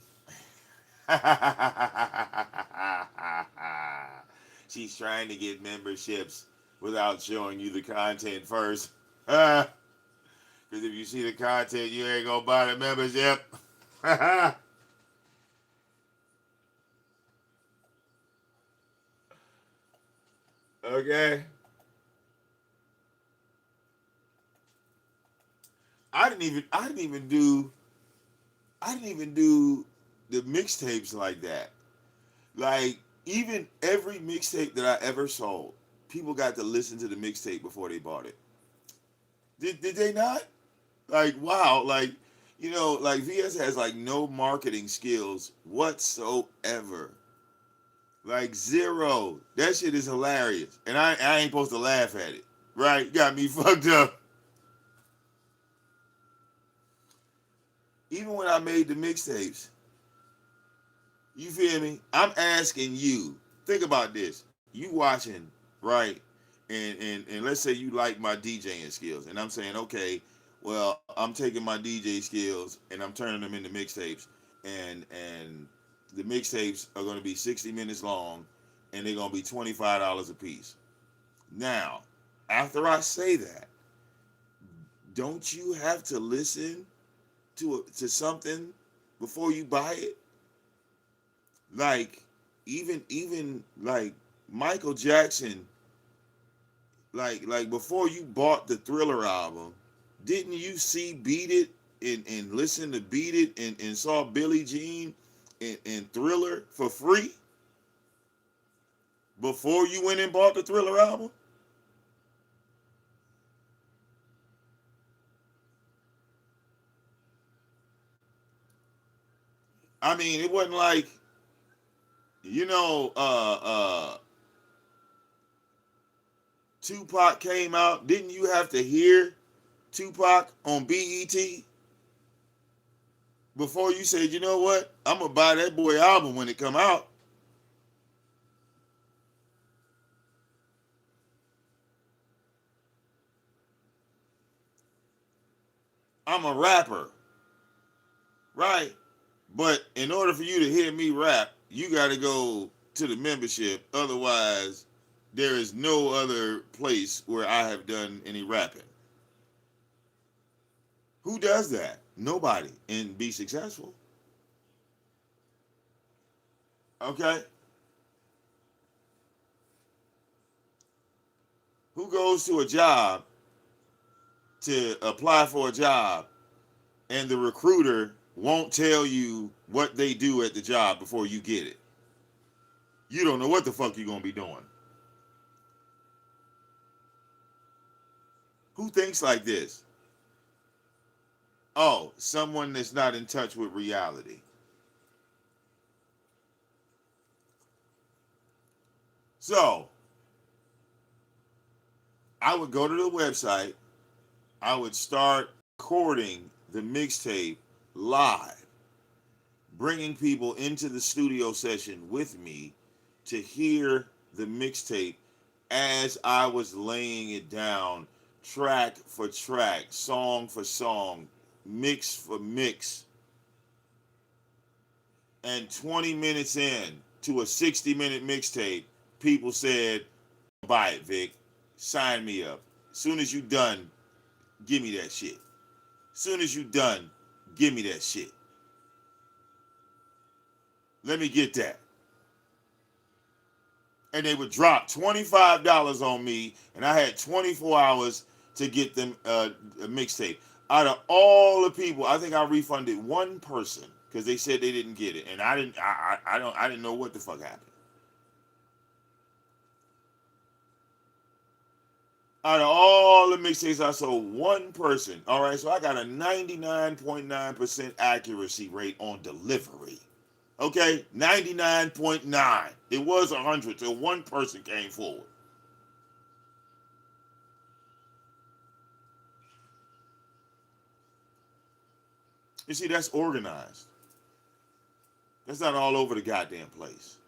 She's trying to get memberships without showing you the content first. Because if you see the content, you ain't gonna buy the membership. Okay. I didn't even do the mixtapes like that. Like, even every mixtape that I ever sold, people got to listen to the mixtape before they bought it. Did they not? Like, wow, like VS has like no marketing skills whatsoever. Like, zero. That shit is hilarious. And I ain't supposed to laugh at it. Right? Got me fucked up. Even when I made the mixtapes, you feel me? I'm asking you. Think about this. You watching, right? And let's say you like my DJing skills, and I'm saying, okay, well, I'm taking my DJ skills and I'm turning them into mixtapes, and the mixtapes are going to be 60 minutes long, and they're going to be $25 a piece. Now, after I say that, don't you have to listen to something before you buy it? Like, even like Michael Jackson, like before you bought the Thriller album, didn't you see Beat It and listen to Beat It and saw Billie Jean and Thriller for free before you went and bought the Thriller album? I mean, it wasn't like, you know, Tupac came out. Didn't you have to hear Tupac on BET before you said, you know what, I'm gonna buy that boy album when it come out? I'm a rapper, right? But in order for you to hear me rap, you got to go to the membership. Otherwise, there is no other place where I have done any rapping. Who does that? Nobody, and be successful. Okay? Who goes to a job to apply for a job and the recruiter won't tell you what they do at the job before you get it? You don't know what the fuck you're going to be doing. Who thinks like this? Oh, someone that's not in touch with reality. So, I would go to the website, I would start recording the mixtape live, bringing people into the studio session with me to hear the mixtape as I was laying it down, track for track, song for song, mix for mix. And 20 minutes in to a 60-minute mixtape, people said, buy it, Vic. Sign me up. Soon as you done, give me that shit. Soon as you done, give me that shit. Let me get that. And they would drop $25 on me, and I had 24 hours to get them a mixtape. Out of all the people, I think I refunded one person because they said they didn't get it, and I didn't know what the fuck happened. Out of all the mixtapes I sold, one person. All right, so I got a 99.9% accuracy rate on delivery. Okay, 99.9. It was 100 till one person came forward. You see, that's organized. That's not all over the goddamn place.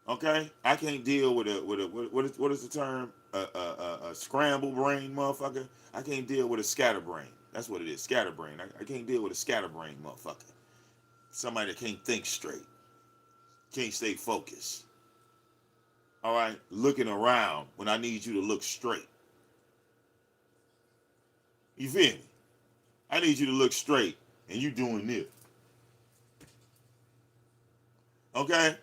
Okay, I can't deal with what is the term? A scramble brain motherfucker. I can't deal with a scatterbrain. That's what it is, scatterbrain. I can't deal with a scatterbrain motherfucker. Somebody that can't think straight, can't stay focused. All right, looking around when I need you to look straight. You feel me? I need you to look straight, and you doing this. Okay?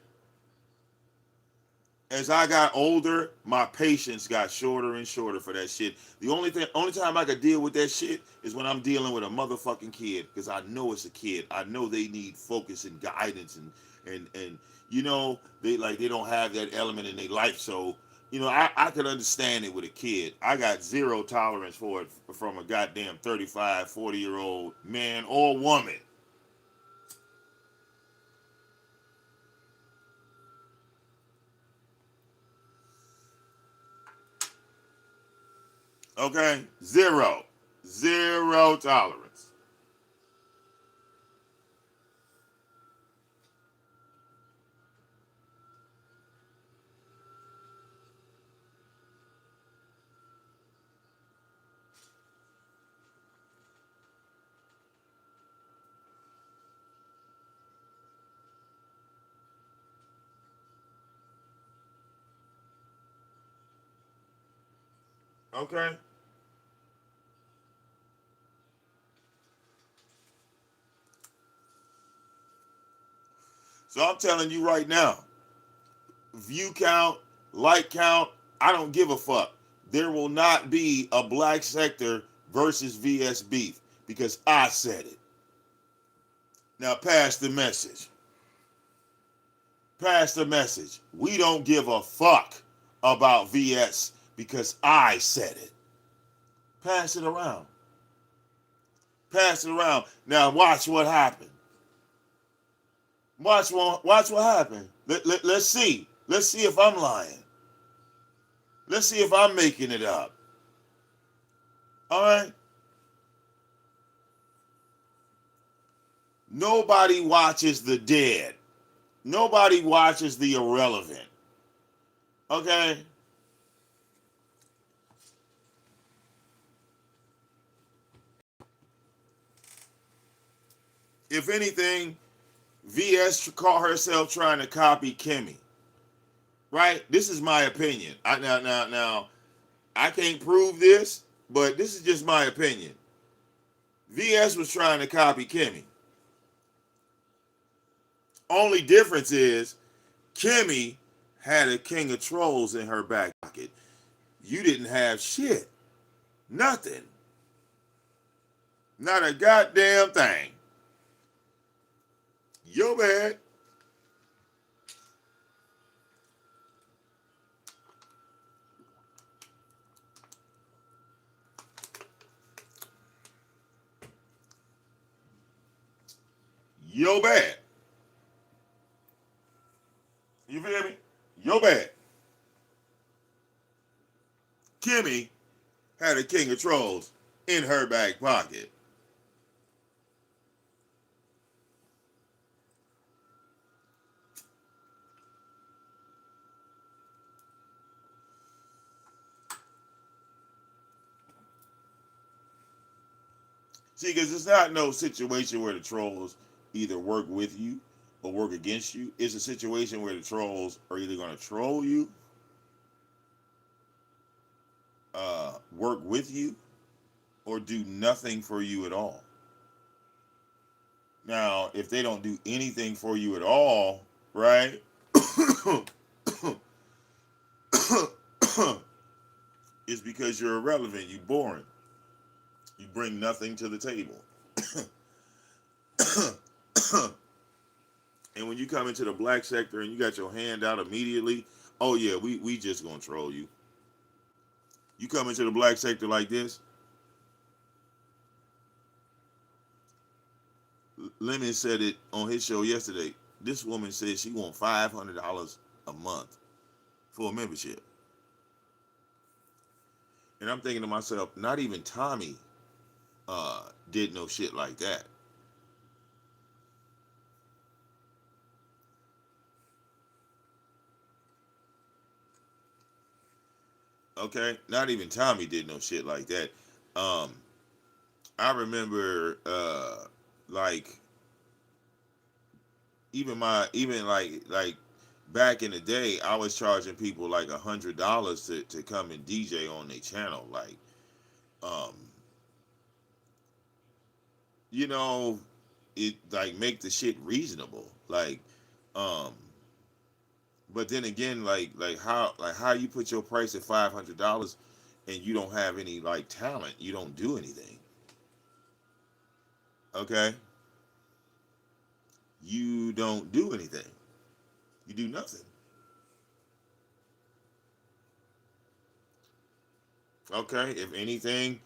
As I got older, my patience got shorter and shorter for that shit. The only time I could deal with that shit is when I'm dealing with a motherfucking kid, because I know it's a kid. I know they need focus and guidance and you know, they don't have that element in their life. So, you know, I could understand it with a kid. I got zero tolerance for it from a goddamn 35, 40-year-old man or woman. Okay? Zero. Zero tolerance. Okay? So I'm telling you right now, view count, like count, I don't give a fuck. There will not be a black sector versus VS beef because I said it. Now pass the message. Pass the message. We don't give a fuck about VS because I said it. Pass it around. Pass it around. Now watch what happened. Watch what happened. Let's see. Let's see if I'm lying. Let's see if I'm making it up. All right? Nobody watches the dead. Nobody watches the irrelevant. Okay? If anything, VS caught herself trying to copy Kimmy. Right? This is my opinion. Now, I can't prove this, but this is just my opinion. VS was trying to copy Kimmy. Only difference is Kimmy had a king of trolls in her back pocket. You didn't have shit. Nothing. Not a goddamn thing. Yo bad. Yo bad. You feel me? Yo bad. Kimmy had a king of trolls in her back pocket. See, because it's not no situation where the trolls either work with you or work against you. It's a situation where the trolls are either going to troll you, work with you, or do nothing for you at all. Now, if they don't do anything for you at all, right? It's because you're irrelevant. You're boring. You bring nothing to the table. And when you come into the black sector and you got your hand out immediately, oh yeah, we just gonna troll you. You come into the black sector like this. Lemon said it on his show yesterday. This woman said she wants $500 a month for a membership. And I'm thinking to myself, not even Tommy did no shit like that. Okay, not even Tommy did no shit like that. Um, I remember like even back in the day, I was charging people like $100 to come and DJ on their channel. Like, um, you know, it like make the shit reasonable. Like, um, but then again, like how you put your price at $500 and you don't have any like talent, you don't do anything. Okay, you don't do anything. You do nothing. Okay, if anything,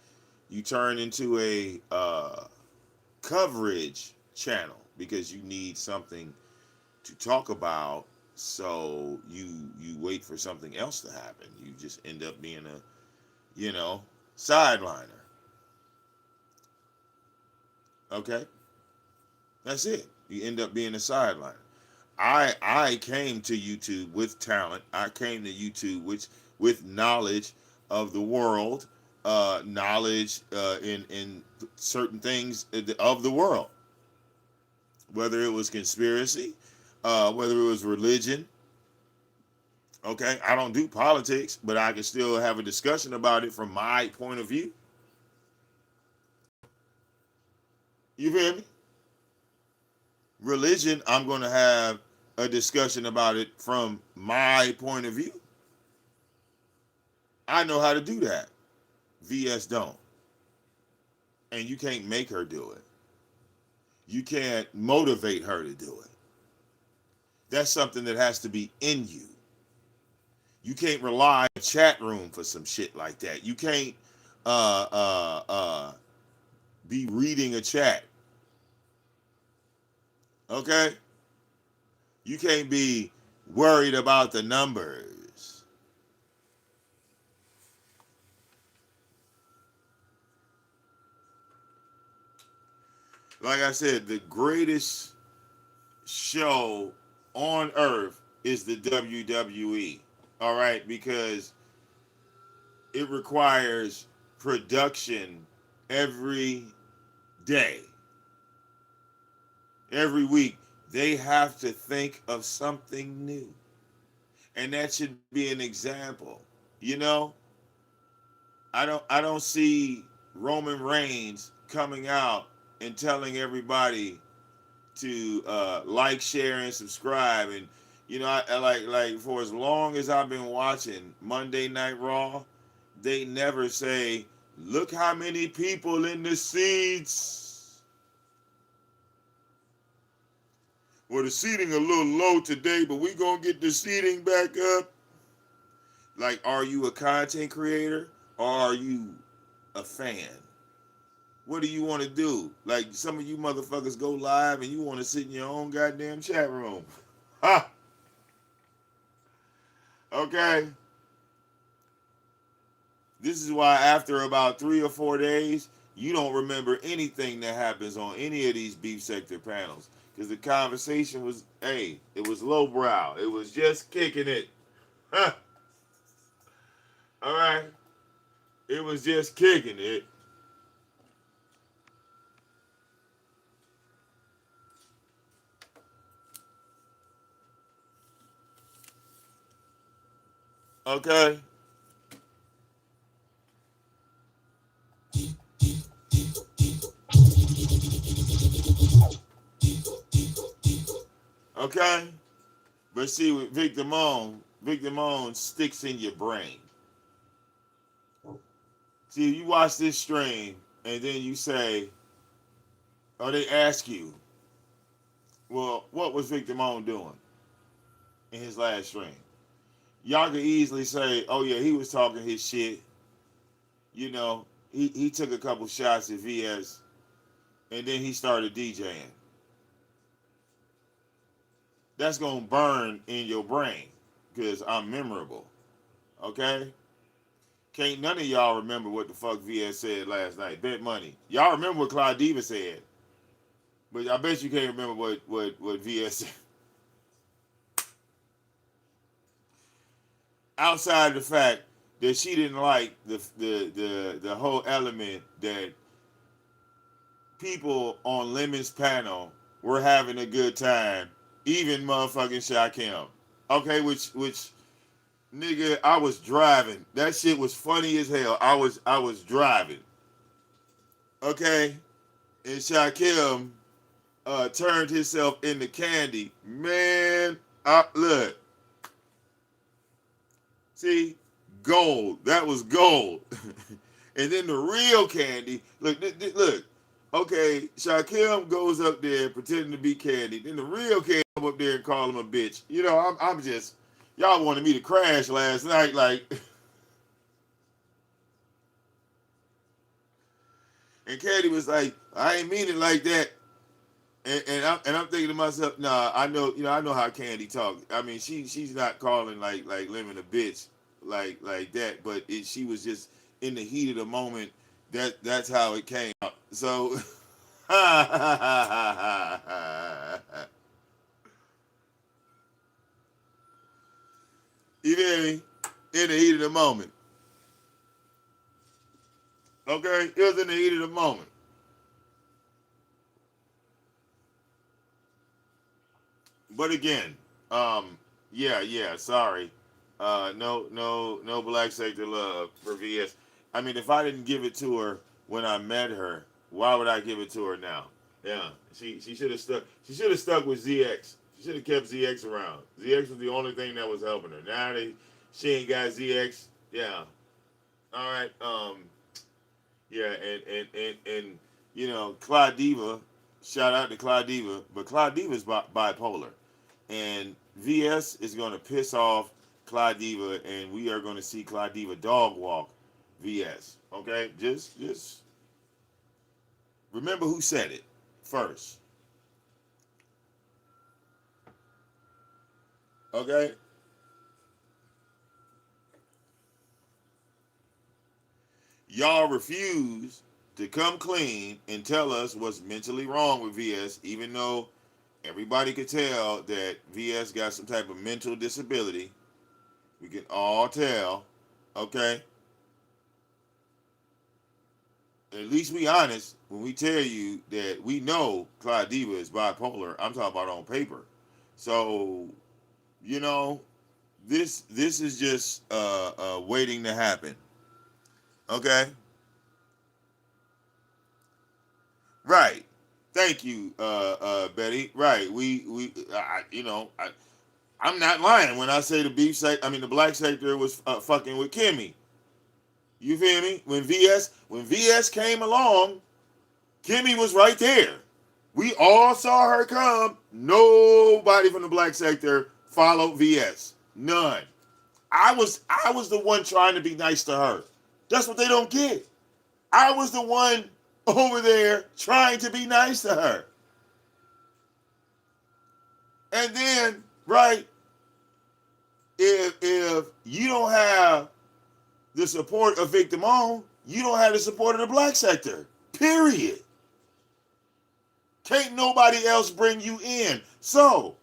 you turn into a coverage channel because you need something to talk about. So you wait for something else to happen. You just end up being a sideliner. Okay, that's it. You end up being a sideliner. I came to YouTube with talent. I came to YouTube with knowledge of the world, knowledge in certain things of the world, whether it was conspiracy, whether it was religion. Okay, I don't do politics, but I can still have a discussion about it from my point of view. You feel me? Religion, I'm going to have a discussion about it from my point of view. I know how to do that. VS don't. And you can't make her do it. You can't motivate her to do it. That's something that has to be in you. You can't rely on a chat room for some shit like that. You can't uh, uh, uh, be reading a chat. Okay? You can't be worried about the numbers. Like I said, the greatest show on earth is the WWE. All right? Because it requires production every day. Every week, they have to think of something new. And that should be an example. You know, I don't see Roman Reigns coming out and telling everybody to like, share, and subscribe, I like for as long as I've been watching Monday Night Raw, they never say, "Look how many people in the seats." Well, the seating a little low today, but we gonna get the seating back up. Like, are you a content creator or are you a fan? What do you want to do? Like some of you motherfuckers go live and you want to sit in your own goddamn chat room. Ha! Okay. This is why after about 3 or 4 days, you don't remember anything that happens on any of these beef sector panels. Because the conversation was, hey, it was lowbrow. It was just kicking it. Huh. All right. It was just kicking it. Okay. Okay. But see, with Vic Damone sticks in your brain. See, you watch this stream and then you say, or they ask you, well, what was Vic Damone doing in his last stream? Y'all could easily say, oh yeah, he was talking his shit. He took a couple shots at VS and then he started DJing. That's gonna burn in your brain because I'm memorable. Okay? Can't none of y'all remember what the fuck VS said last night. Bet money. Y'all remember what Clyde Diva said. But I bet you can't remember what VS said. Outside the fact that she didn't like the whole element that people on Lemon's panel were having a good time, even motherfucking Shakim. Okay, which nigga, I was driving. That shit was funny as hell. I was driving. Okay, and Shakim turned himself into candy. Man, look, see, gold. That was gold. And then the real candy. Look, look. Okay, Shakim goes up there pretending to be Candy. Then the real Candy come up there and call him a bitch. I'm just, y'all wanted me to crash last night, like, and Candy was like, I ain't mean it like that. And I'm thinking to myself, nah, I know how Candy talk. I mean, she's not calling like Lemon a bitch like that, but she was just in the heat of the moment. That's how it came out. So, you feel me? In the heat of the moment. Okay, it was in the heat of the moment. But again, yeah, sorry. No black sector love for VS. I mean, if I didn't give it to her when I met her, why would I give it to her now? Yeah, she should have stuck. She should have stuck with ZX. She should have kept ZX around. ZX was the only thing that was helping her. Now that she ain't got ZX, yeah. All right. Yeah, and Clyde Diva. Shout out to Clyde Diva, but Clyde Diva is bipolar. And VS is going to piss off Clyde Diva, and we are going to see Clyde Diva dog walk VS. Okay, just remember who said it first. Okay, y'all refuse to come clean and tell us what's mentally wrong with VS, even though everybody could tell that VS got some type of mental disability. We can all tell. Okay, at least we honest when we tell you that we know Clyde Diva is bipolar. I'm talking about on paper. So you know this is just waiting to happen. Okay, right. Thank you, Betty. Right. We I, you know I, I'm not lying when I say the black sector was fucking with Kimmy. You feel me? When VS came along, Kimmy was right there. We all saw her come. Nobody from the black sector followed VS. None. I was the one trying to be nice to her. That's what they don't get. I was the one over there trying to be nice to her. And then, right, if you don't have the support of VicDamoane, you don't have the support of the black sector. Period. Can't nobody else bring you in. So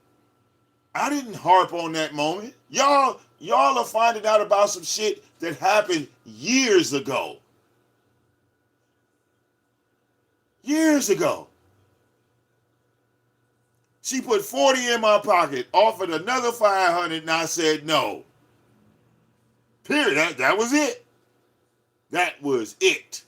I didn't harp on that moment. Y'all are finding out about some shit that happened years ago. Years ago. She put 40 in my pocket, offered another 500, and I said no. Period. That was it. That was it.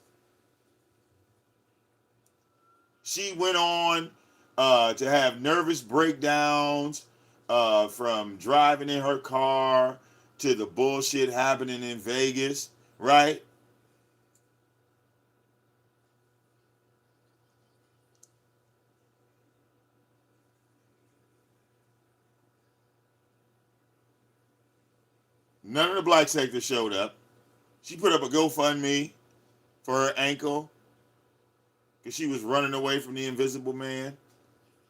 She went on to have nervous breakdowns from driving in her car to the bullshit happening in Vegas, right? None of the black sector showed up. She put up a GoFundMe for her ankle because she was running away from the invisible man.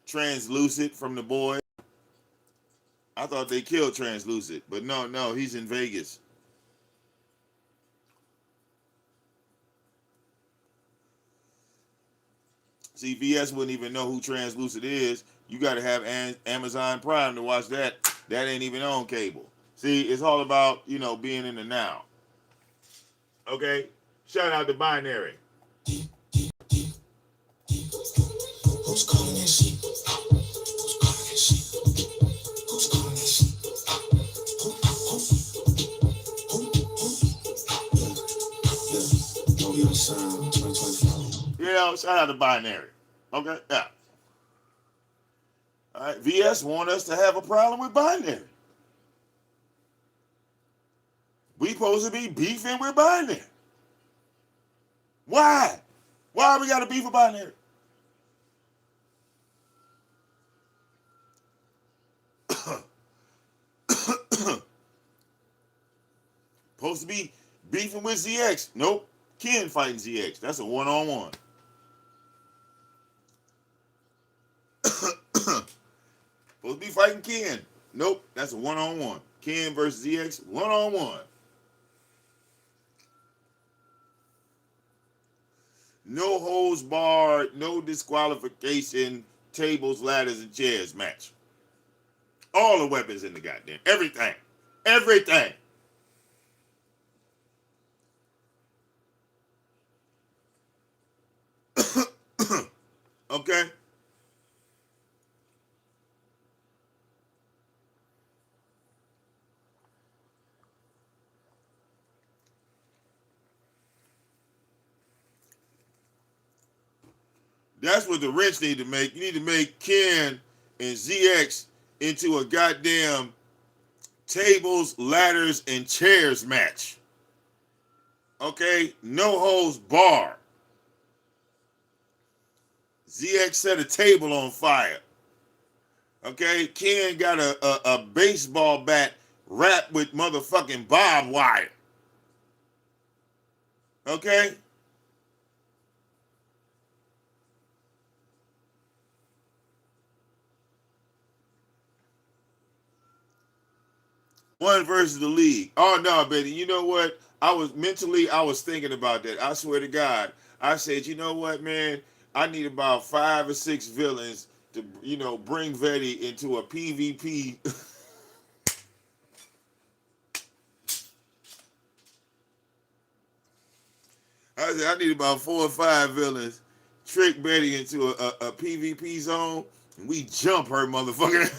Translucent from the boy. I thought they killed Translucent, but no, he's in Vegas. See, VS wouldn't even know who Translucent is. You got to have Amazon Prime to watch that. That ain't even on cable. See, it's all about, being in the now. Okay? Shout out to Binary. Who's calling that shit? Who's calling that shit? Who's calling that shit? Who? Sound 2024. Shout out to Binary. Okay? Yeah. All right. VS want us to have a problem with Binary. We supposed to be beefing with Binary. Why? Why we got to beef with Binary? Supposed to be beefing with ZX. Nope. Ken fighting ZX. That's a one-on-one. Supposed to be fighting Ken. Nope. That's a one-on-one. Ken versus ZX, one-on-one. No holds barred, no disqualification, tables, ladders, and chairs match. All the weapons in the goddamn. Everything. Everything. Okay? That's what the wrench need to make. You need to make Ken and ZX into a goddamn tables, ladders, and chairs match. Okay? No holds barred. ZX set a table on fire. Okay? Ken got a baseball bat wrapped with motherfucking barbed wire. Okay? One versus the league. Oh no, baby. You know what? I was thinking about that. I swear to God. I said, you know what, man? I need about 5 or 6 villains to, bring Vetty into a PvP. I said, I need about 4 or 5 villains, trick Betty into a PvP zone, and we jump her motherfucker.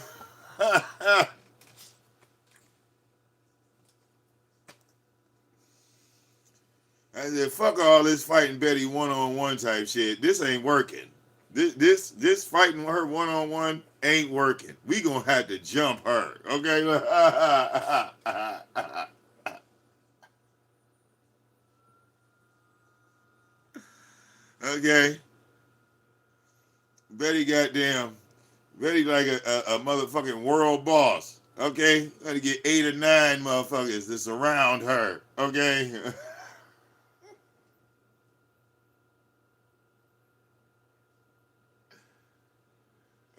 I said, fuck all this fighting Betty one-on-one type shit. This ain't working. This fighting with her one on one ain't working. We gonna have to jump her, okay? Okay, Betty like a motherfucking world boss. Okay, gotta get 8 or 9 motherfuckers to surround her. Okay.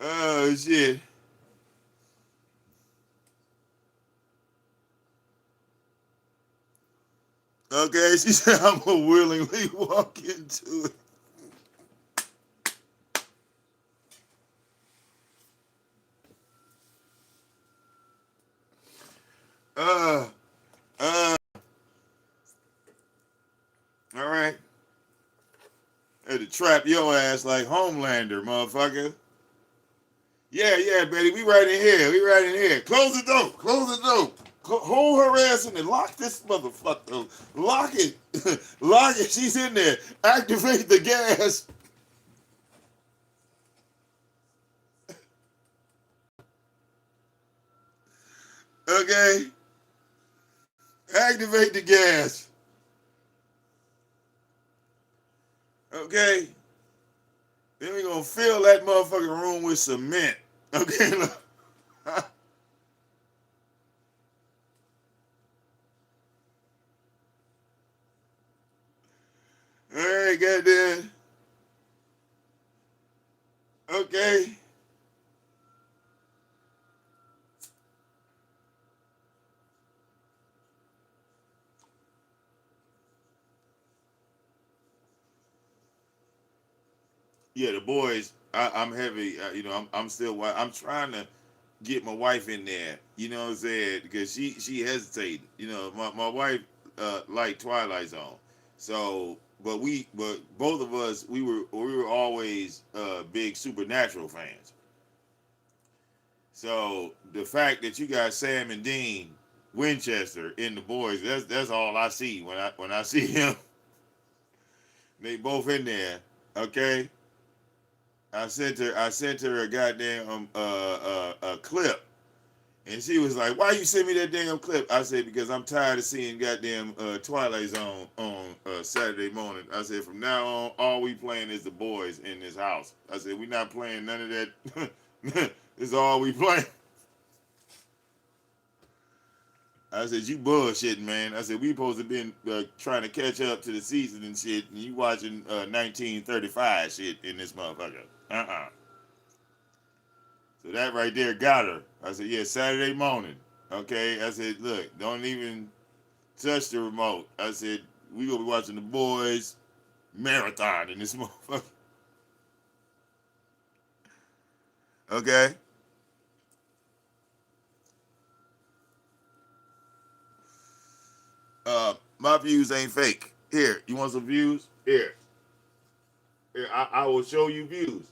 Oh shit. Okay, she said I'm gonna willingly walk into it. Uh, uh, all right. Had to trap your ass like Homelander, motherfucker. Yeah, yeah, Betty, we right in here. We right in here. Close the door. Close the door. Hold her ass in there. Lock this motherfucker. Lock it. Lock it. She's in there. Activate the gas. Okay. Activate the gas. Okay. Then we gonna fill that motherfucking room with cement. Okay. All right, goddamn. Okay. Yeah, the boys. I'm heavy. I'm still. I'm trying to get my wife in there. You know what I'm saying? Because she hesitated. My wife liked Twilight Zone. So, but both of us, we were always big Supernatural fans. So the fact that you got Sam and Dean Winchester in the boys, that's all I see when I see him. They both in there. Okay. I sent her a goddamn a clip, and she was like, "Why you send me that damn clip?" I said, "Because I'm tired of seeing goddamn Twilight Zone on Saturday morning." I said, "From now on, all we playing is the boys in this house." I said, "We not playing none of that. This is all we playing." I said, "You bullshitting, man." I said, "We supposed to been trying to catch up to the season and shit, and you watching 1935 shit in this motherfucker." Uh-uh. So that right there got her. I said, "Yeah, Saturday morning." Okay. I said, "Look, don't even touch the remote." I said, "We gonna be watching the boys marathon in this motherfucker." Okay. My views ain't fake. Here, you want some views? Here, I will show you views.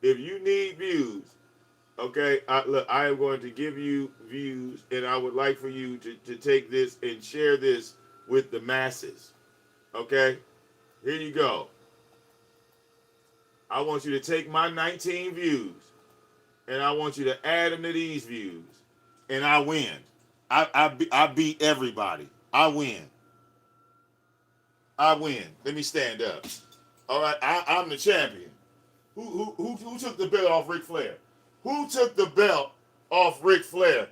If you need views, okay, look, I am going to give you views, and I would like for you to take this and share this with the masses. Okay, here you go. I want you to take my 19 views, and I want you to add them to these views, and I win. I beat everybody. I win. I win. Let me stand up. All right, I'm the champion. Who took the belt off Ric Flair? Who took the belt off Ric Flair?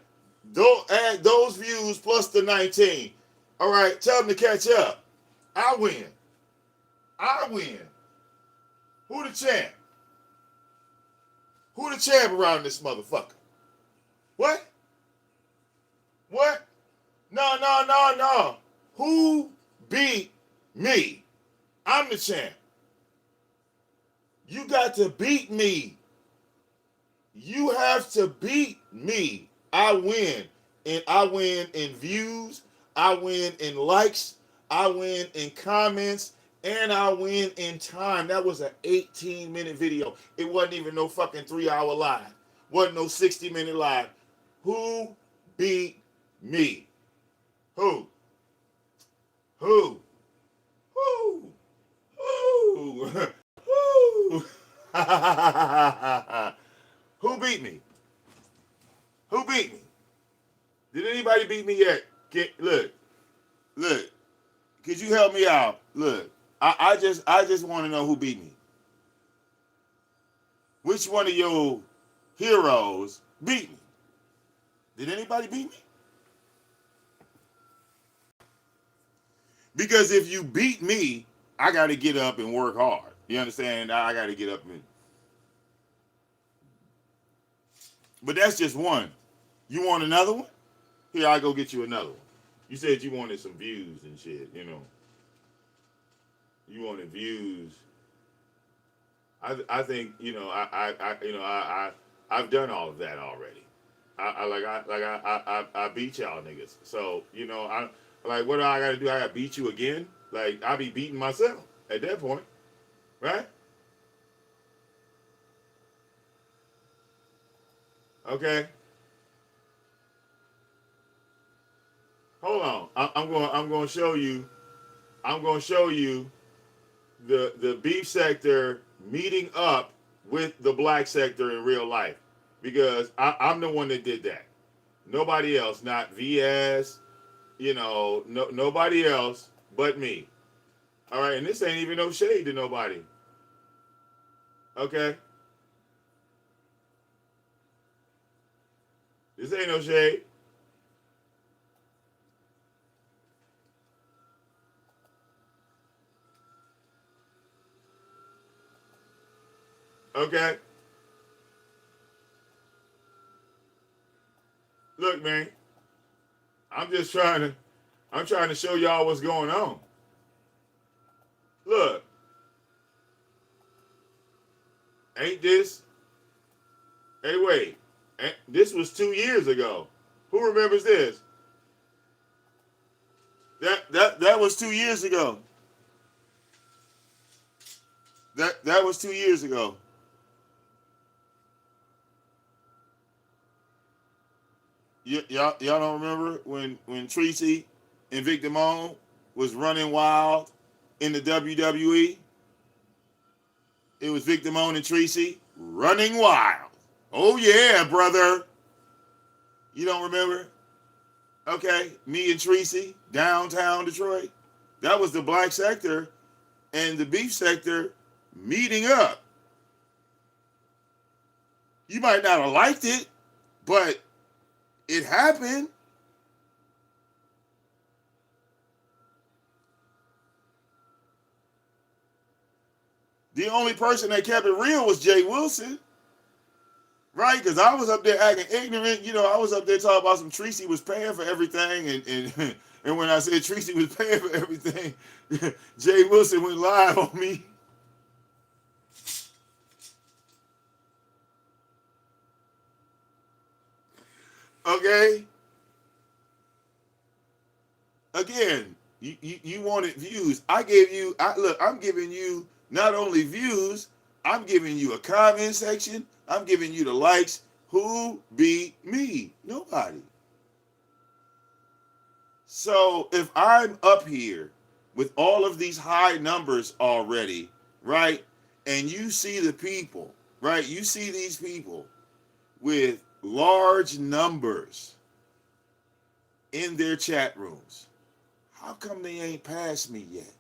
Don't add those views plus the 19. All right, tell them to catch up. I win. I win. Who the champ? Who the champ around this motherfucker? What? What? No, no, no, no. Who beat me? I'm the champ. You got to beat me. You have to beat me. I win. And I win in views. I win in likes. I win in comments. And I win in time. That was an 18-minute video. It wasn't even no fucking 3-hour live. Wasn't no 60-minute live. Who beat me? Who? Who? Who? Who? Who? Who beat me? Who beat me? Did anybody beat me yet? Look. Could you help me out? Look, I just want to know who beat me. Which one of your heroes beat me? Did anybody beat me? Because if you beat me, I got to get up and work hard. You understand? I got to get up and. But that's just one. You want another one? Here, I go get you another one. You said you wanted some views and shit. You wanted views. I think I've done all of that already. I beat y'all niggas. So I like, what do I got to do? I got to beat you again? Like, I be beating myself at that point, right? Okay. Hold on. I'm going to show you. I'm going to show you the beef sector meeting up with the black sector in real life, because I'm the one that did that. Nobody else, not VS, nobody else but me. All right, and this ain't even no shade to nobody. Okay, this ain't no shade. Okay, look, man, I'm just I'm trying to show y'all what's going on. Look, ain't this? Hey, wait, this was 2 years ago. Who remembers this? That was 2 years ago. That was 2 years ago. Y'all don't remember when Tracy and VicDamoane was running wild in the WWE? It was VicDamoane and Tracy running wild. Oh yeah, brother. You don't remember? Okay, me and Tracy, downtown Detroit. That was the black sector and the beef sector meeting up. You might not have liked it, but it happened. The only person that kept it real was Jay Wilson, right? Because I was up there acting ignorant. I was up there talking about some Tracy was paying for everything, and and when I said Tracy was paying for everything, Jay Wilson went live on me. Okay, again, you wanted views. I gave you. Look, I'm giving you not only views, I'm giving you a comment section. I'm giving you the likes. Who beat me? Nobody. So if I'm up here with all of these high numbers already, right? And you see the people, right? You see these people with large numbers in their chat rooms. How come they ain't passed me yet?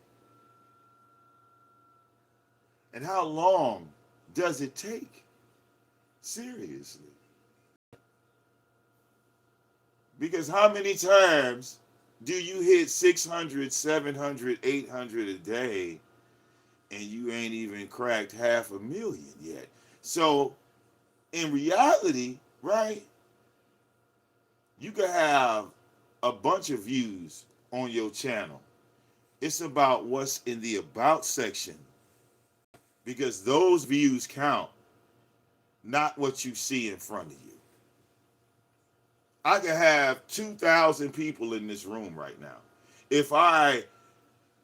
And how long does it take? Seriously. Because how many times do you hit 600, 700, 800 a day and you ain't even cracked 500,000 yet? So in reality, right, you could have a bunch of views on your channel. It's about what's in the about section, because those views count, not what you see in front of you. I could have 2,000 people in this room right now. If I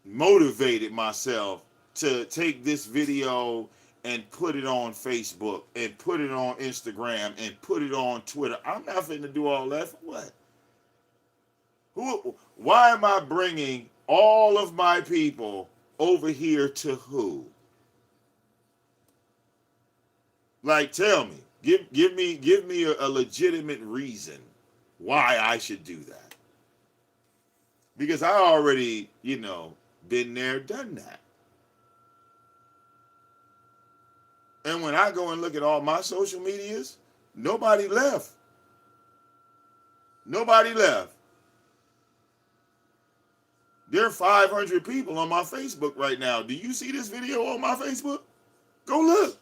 motivated myself to take this video and put it on Facebook and put it on Instagram and put it on Twitter, I'm not finna do all that for what? Why am I bringing all of my people over here to who? Like, tell me, give me a legitimate reason why I should do that. Because I already, been there, done that. And when I go and look at all my social medias, nobody left. Nobody left. There are 500 people on my Facebook right now. Do you see this video on my Facebook? Go look.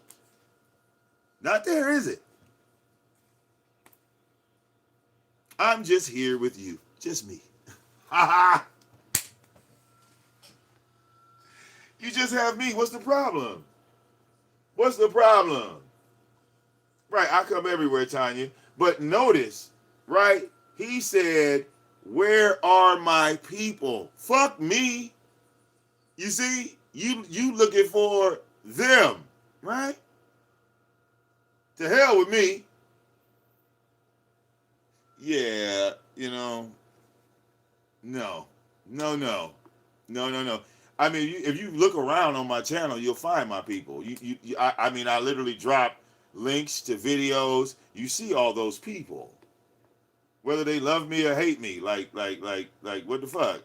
Not there, is it? I'm just here with you. Just me. Ha ha. You just have me. What's the problem? What's the problem? Right, I come everywhere, Tanya. But notice, right, he said, where are my people? Fuck me. You see, you looking for them, right? To hell with me. Yeah, no. No, no. No, no, no. I mean, if you look around on my channel, you'll find my people. I mean, I literally drop links to videos. You see all those people, whether they love me or hate me. Like, what the fuck?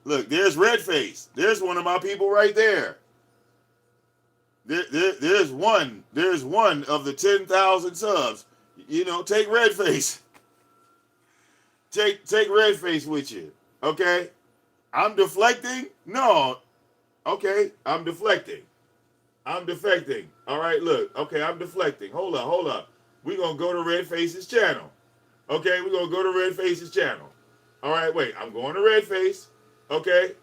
Look, there's Redface. There's one of my people right there. There's one. There's one of the 10,000 subs. Take Redface. Take Redface with you. Okay? I'm deflecting? No. Okay, I'm deflecting. I'm defecting. All right, look. Okay, I'm deflecting. Hold up. We're going to go to Redface's channel. Okay, we're going to go to Redface's channel. All right, wait. I'm going to Redface. Okay.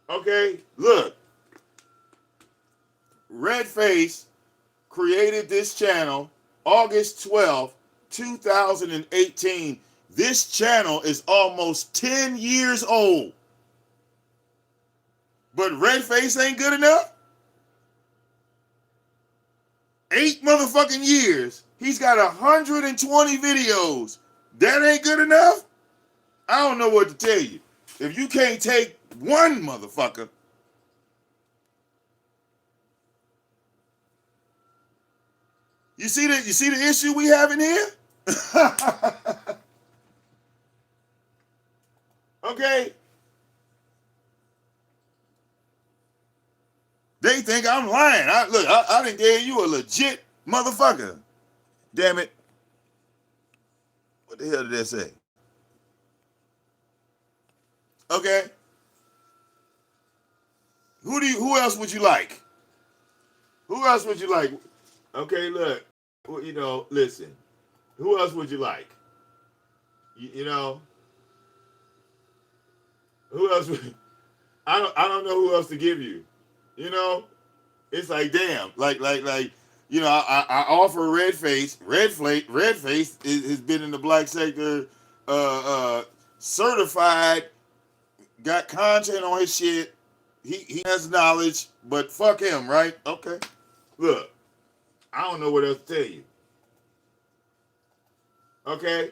Okay, look. Redface created this channel August 12th, 2018. This channel is almost 10 years old. But Redface ain't good enough? 8 motherfucking years. He's got 120 videos. That ain't good enough? I don't know what to tell you. If you can't take one motherfucker, you see the issue we have in here? Okay? They think I'm lying. I done gave you a legit motherfucker. Damn it. What the hell did that say? Okay. Who else would you like? Who else would you like? Okay, look. Well, listen. Who else would you like? You know, who else would I don't know who else to give you. It's like damn, I offer Redface. Redface has been in the black sector, certified, got content on his shit. He has knowledge, but fuck him, right? Okay, look, I don't know what else to tell you. Okay,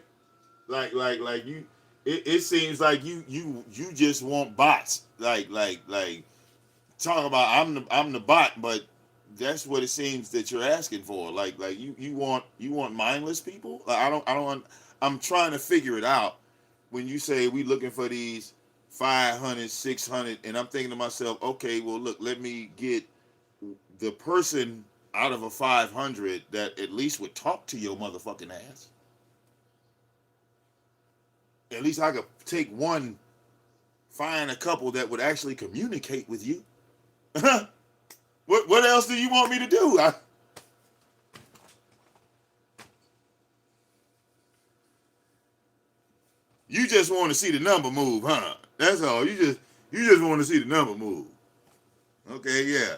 like you. It seems like you just want bots, like talking about I'm the bot, but that's what it seems that you're asking for. Like you want mindless people. Like, I don't. I'm trying to figure it out. When you say we looking for these 500, 600, and I'm thinking to myself, okay, well look, let me get the person out of a 500 that at least would talk to your motherfucking ass. At least I could take one, find a couple that would actually communicate with you. What else do you want me to do? You just want to see the number move, huh? That's all. You just want to see the number move. Okay, yeah.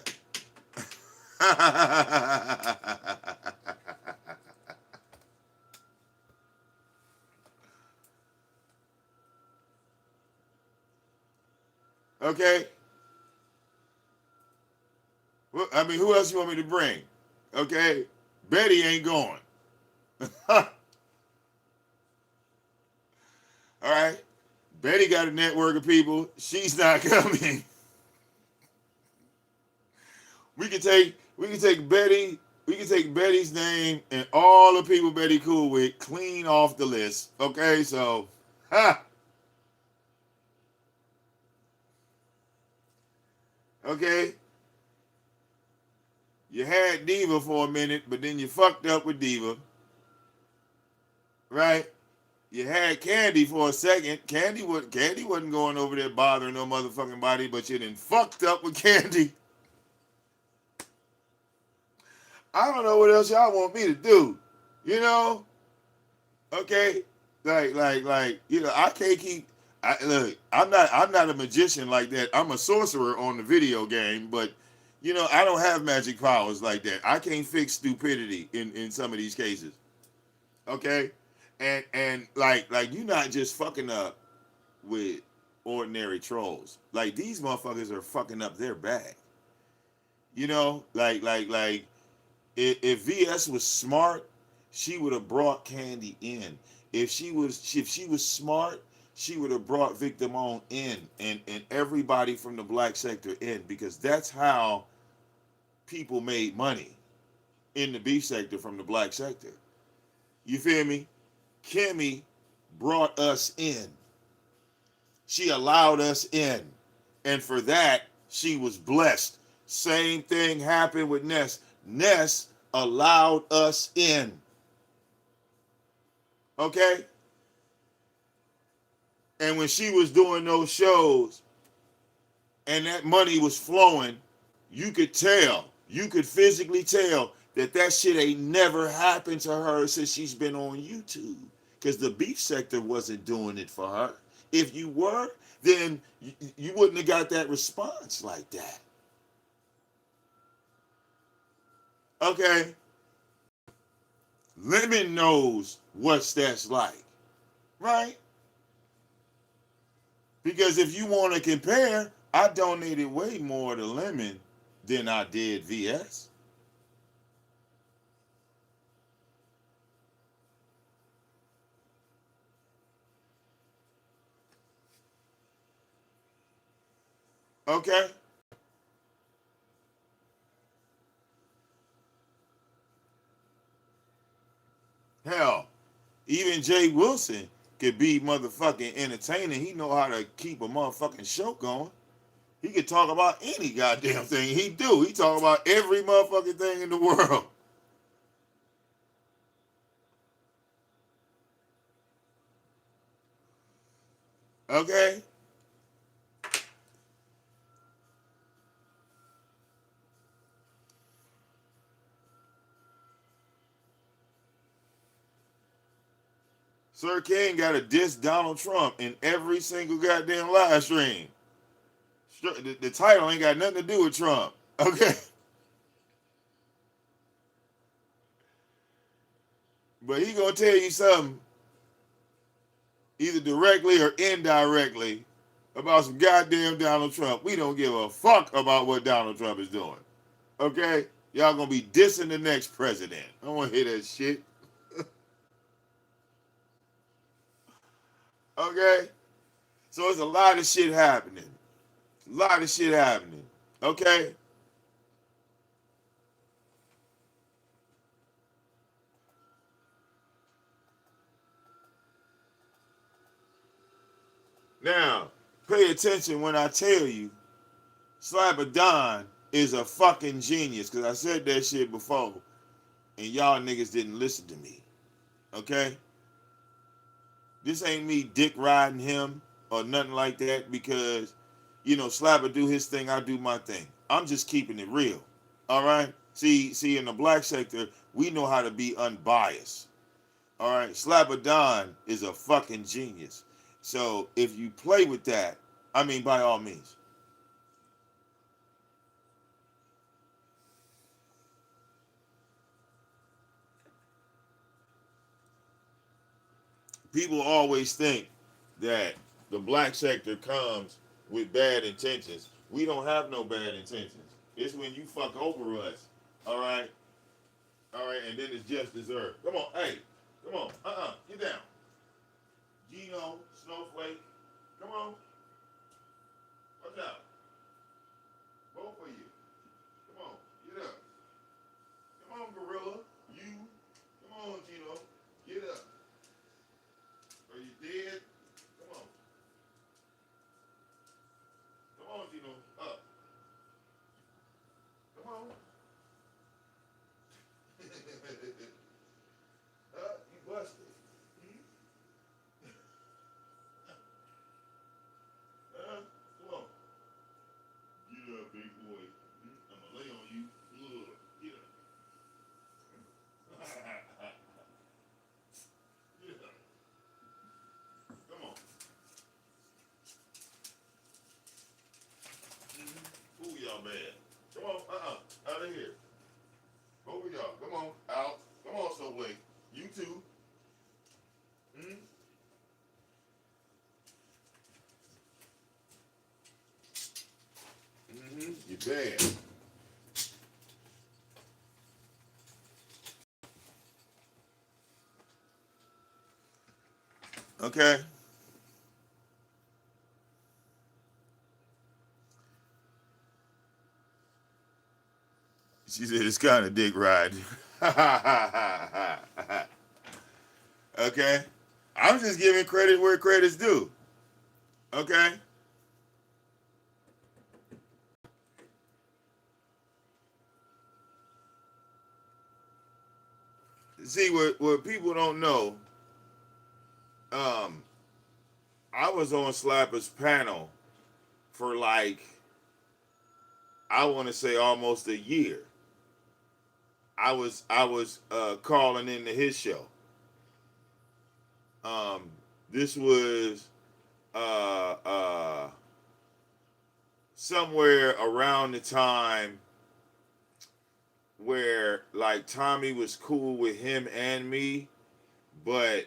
Okay. Well, I mean, who else you want me to bring? Okay. Betty ain't going. All right. Betty got a network of people. She's not coming. We can take We can take Betty. We can take Betty's name and all the people Betty cool with clean off the list. Okay, so, ha. Okay, you had Diva for a minute, but then you fucked up with Diva, right? You had Candy for a second. Candy wasn't going over there bothering no motherfucking body, but you done fucked up with Candy. I don't know what else y'all want me to do. You know? Okay? I can't keep look, I'm not a magician like that. I'm a sorcerer on the video game, but I don't have magic powers like that. I can't fix stupidity in some of these cases. Okay? And like you're not just fucking up with ordinary trolls. Like these motherfuckers are fucking up their bag. Like if VS was smart, she would have brought Candy in. If she was smart, she would have brought VicDamoane in and everybody from the black sector in because that's how people made money in the beef sector from the black sector. You feel me? Kimmy brought us in. She allowed us in. And for that, she was blessed. Same thing happened with Ness. Ness allowed us in. Okay? And when she was doing those shows and that money was flowing, you could tell, you could physically tell that shit ain't never happened to her since she's been on YouTube. Because the beef sector wasn't doing it for her. If you were, then you wouldn't have got that response like that. Okay? Lemon knows what that's like, right? Because if you want to compare, I donated way more to Lemon than I did VS. Okay? Hell, even Jay Wilson could be motherfucking entertaining. He know how to keep a motherfucking show going. He could talk about any goddamn thing. He do. He talk about every motherfucking thing in the world. Okay? Sir King got to diss Donald Trump in every single goddamn live stream. The title ain't got nothing to do with Trump. Okay? But he gonna tell you something, either directly or indirectly, about some goddamn Donald Trump. We don't give a fuck about what Donald Trump is doing. Okay? Y'all gonna be dissing the next president. I don't wanna hear that shit. Okay? So it's a lot of shit happening. A lot of shit happening. Okay? Now, pay attention when I tell you Slapper Don is a fucking genius. Cause I said that shit before. And y'all niggas didn't listen to me. Okay? This ain't me dick riding him or nothing like that because, Slapper do his thing, I do my thing. I'm just keeping it real. All right? See, in the black sector, we know how to be unbiased. All right? Slapper Don is a fucking genius. So if you play with that, I mean, by all means. People always think that the black sector comes with bad intentions. We don't have no bad intentions. It's when you fuck over us. All right? All right, and then it's just deserved. Come on, hey, come on, get down. Gino, Snowflake, come on. What's up? Both of you. Come on, get up. big boy. I'm gonna lay on you. Look, get up. Get up. Come on. Ooh, y'all bad. Come on, out of here. Both of y'all, come on, out. Come on, Snowflake. You too. Mm-hmm. You bad. Okay. She said it's kind of dick riding. Okay. I'm just giving credit where credit's due. Okay. See what people don't know. Um, I was on Slapper's panel for like I want to say almost a year. I was calling into his show. Um, this was uh, uh, somewhere around the time where like Tommy was cool with him and me, but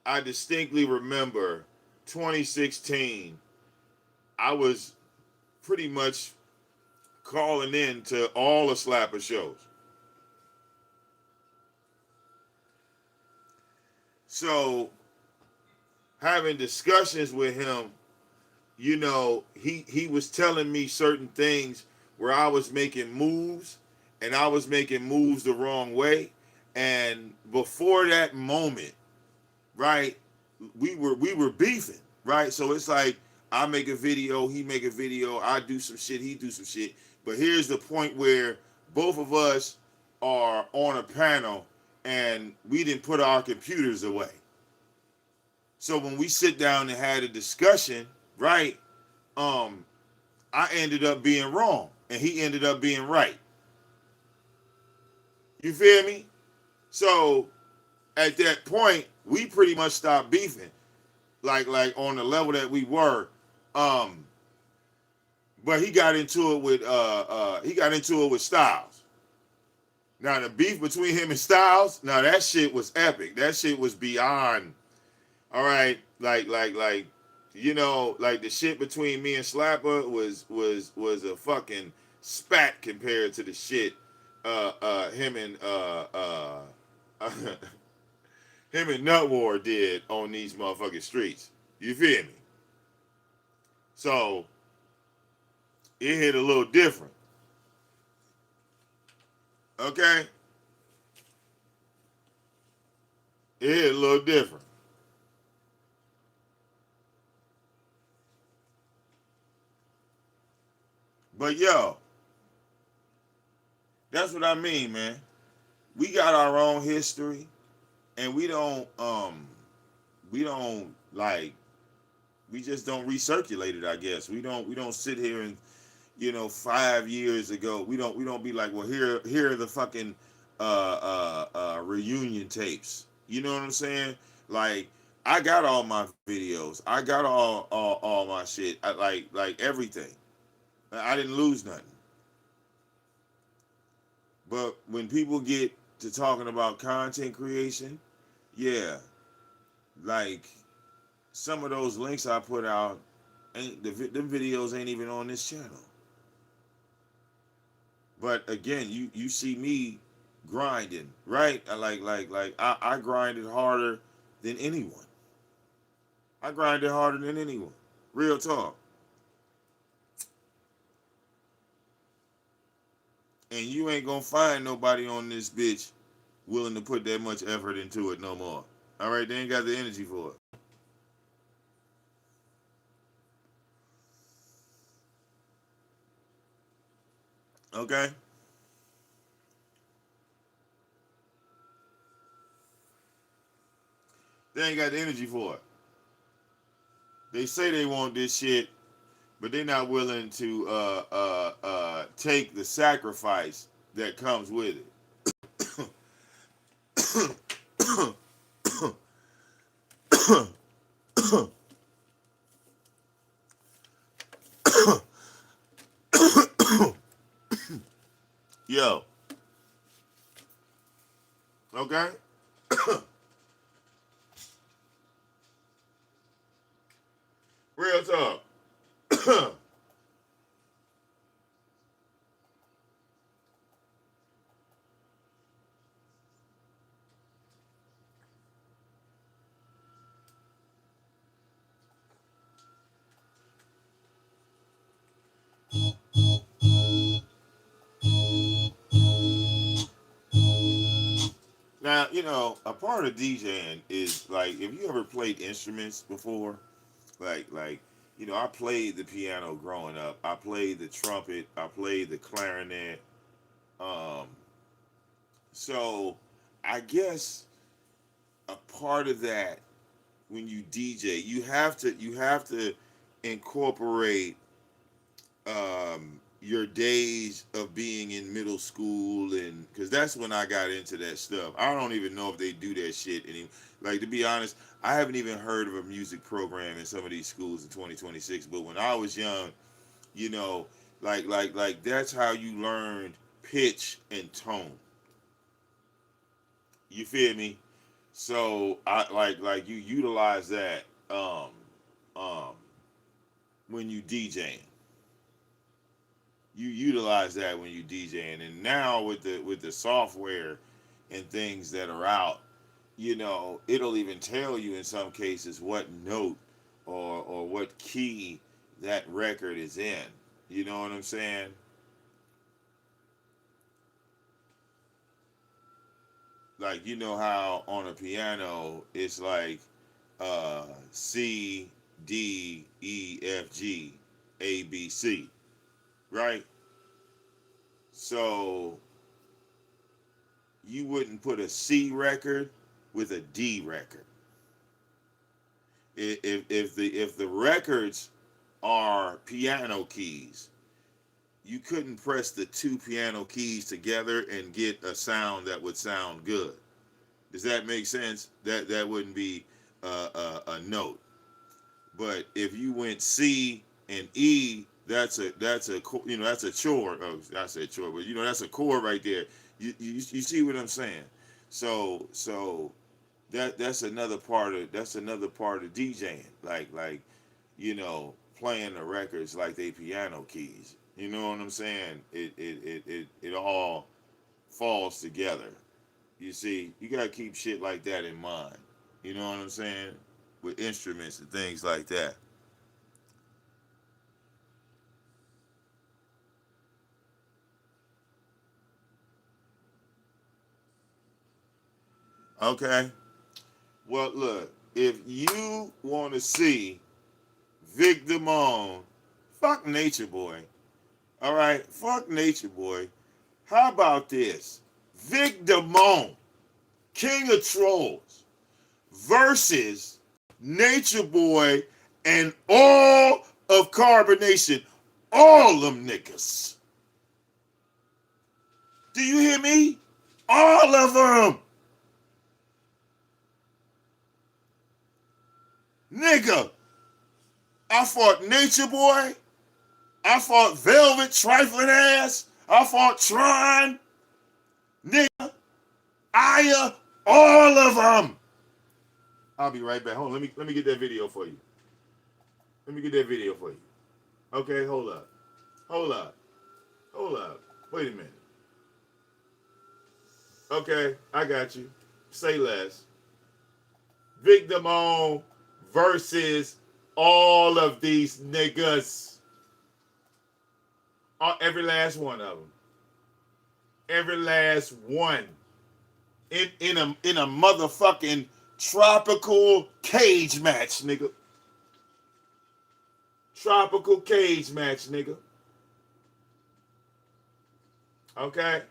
I distinctly remember 2016. I was pretty much calling in to all the Slapper shows. So having discussions with him, he was telling me certain things where I was making moves and I was making moves the wrong way. And before that moment, right, we were beefing, right? So it's like I make a video, he make a video, I do some shit, he do some shit. But here's the point where both of us are on a panel and we didn't put our computers away. So when we sit down and had a discussion, right, um, I ended up being wrong and he ended up being right. You feel me? So at that point, we pretty much stopped beefing, like on the level that we were. Um, but he got into it with Styles. Now the beef between him and Styles, now that shit was epic. That shit was beyond. All right, like the shit between me and Slapper was a fucking spat compared to the shit him and him and Nut War did on these motherfucking streets. You feel me? So it hit a little different. Okay? It hit a little different. But yo, that's what I mean, man. We got our own history and we don't like we just don't recirculate it, I guess. We don't sit here and 5 years ago, we don't be like, well, here are the fucking reunion tapes. You know what I'm saying? Like, I got all my videos. I got all my shit. I like everything. I didn't lose nothing. But when people get to talking about content creation, yeah, like some of those links I put out ain't them videos ain't even on this channel. But again, you see me grinding, right? I grinded harder than anyone. I grinded harder than anyone. Real talk. And you ain't gonna find nobody on this bitch willing to put that much effort into it no more. All right, they ain't got the energy for it. Okay, they ain't got the energy for it. They say they want this shit, but they're not willing to take the sacrifice that comes with it. Yo, okay. Real talk. Now, a part of DJing is like if you ever played instruments before, like I played the piano growing up. I played the trumpet. I played the clarinet. Um, so I guess a part of that when you DJ, you have to incorporate your days of being in middle school, and because that's when I got into that stuff. I don't even know if they do that shit anymore. Like, to be honest, I haven't even heard of a music program in some of these schools in 2026. But when I was young, you know, like that's how you learned pitch and tone. You feel me? So I like you utilize that um when you DJing. You utilize that when you DJing, and now with the software and things that are out, it'll even tell you in some cases what note or what key that record is in. You know what I'm saying? Like, how on a piano it's like C D E F G A B C, right? So you wouldn't put a C record with a D record. If the records are piano keys, you couldn't press the two piano keys together and get a sound that would sound good. Does that make sense? That wouldn't be a note. But if you went C and E, that's a chord. Oh, I said chord, but that's a chord right there. You see what I'm saying? So that's another part of DJing. Like playing the records like they piano keys. You know what I'm saying? It all falls together. You see, you gotta keep shit like that in mind. You know what I'm saying? With instruments and things like that. Okay. Well, look, if you want to see Vic Damone, fuck Nature Boy. All right, fuck Nature Boy. How about this? Vic Damone, King of Trolls, versus Nature Boy and all of Carbonation. All them niggas. Do you hear me? All of them. Nigga, I fought Nature Boy. I fought Velvet Trifling Ass. I fought Tron. Nigga, Aya, all of them. I'll be right back. Hold on, let me get that video for you. Let me get that video for you. Okay, hold up. Hold up. Hold up. Wait a minute. Okay, I got you. Say less. Vic Damone versus all of these niggas. Every last one of them. Every last one. In a motherfucking tropical cage match, nigga. Tropical cage match, nigga. Okay?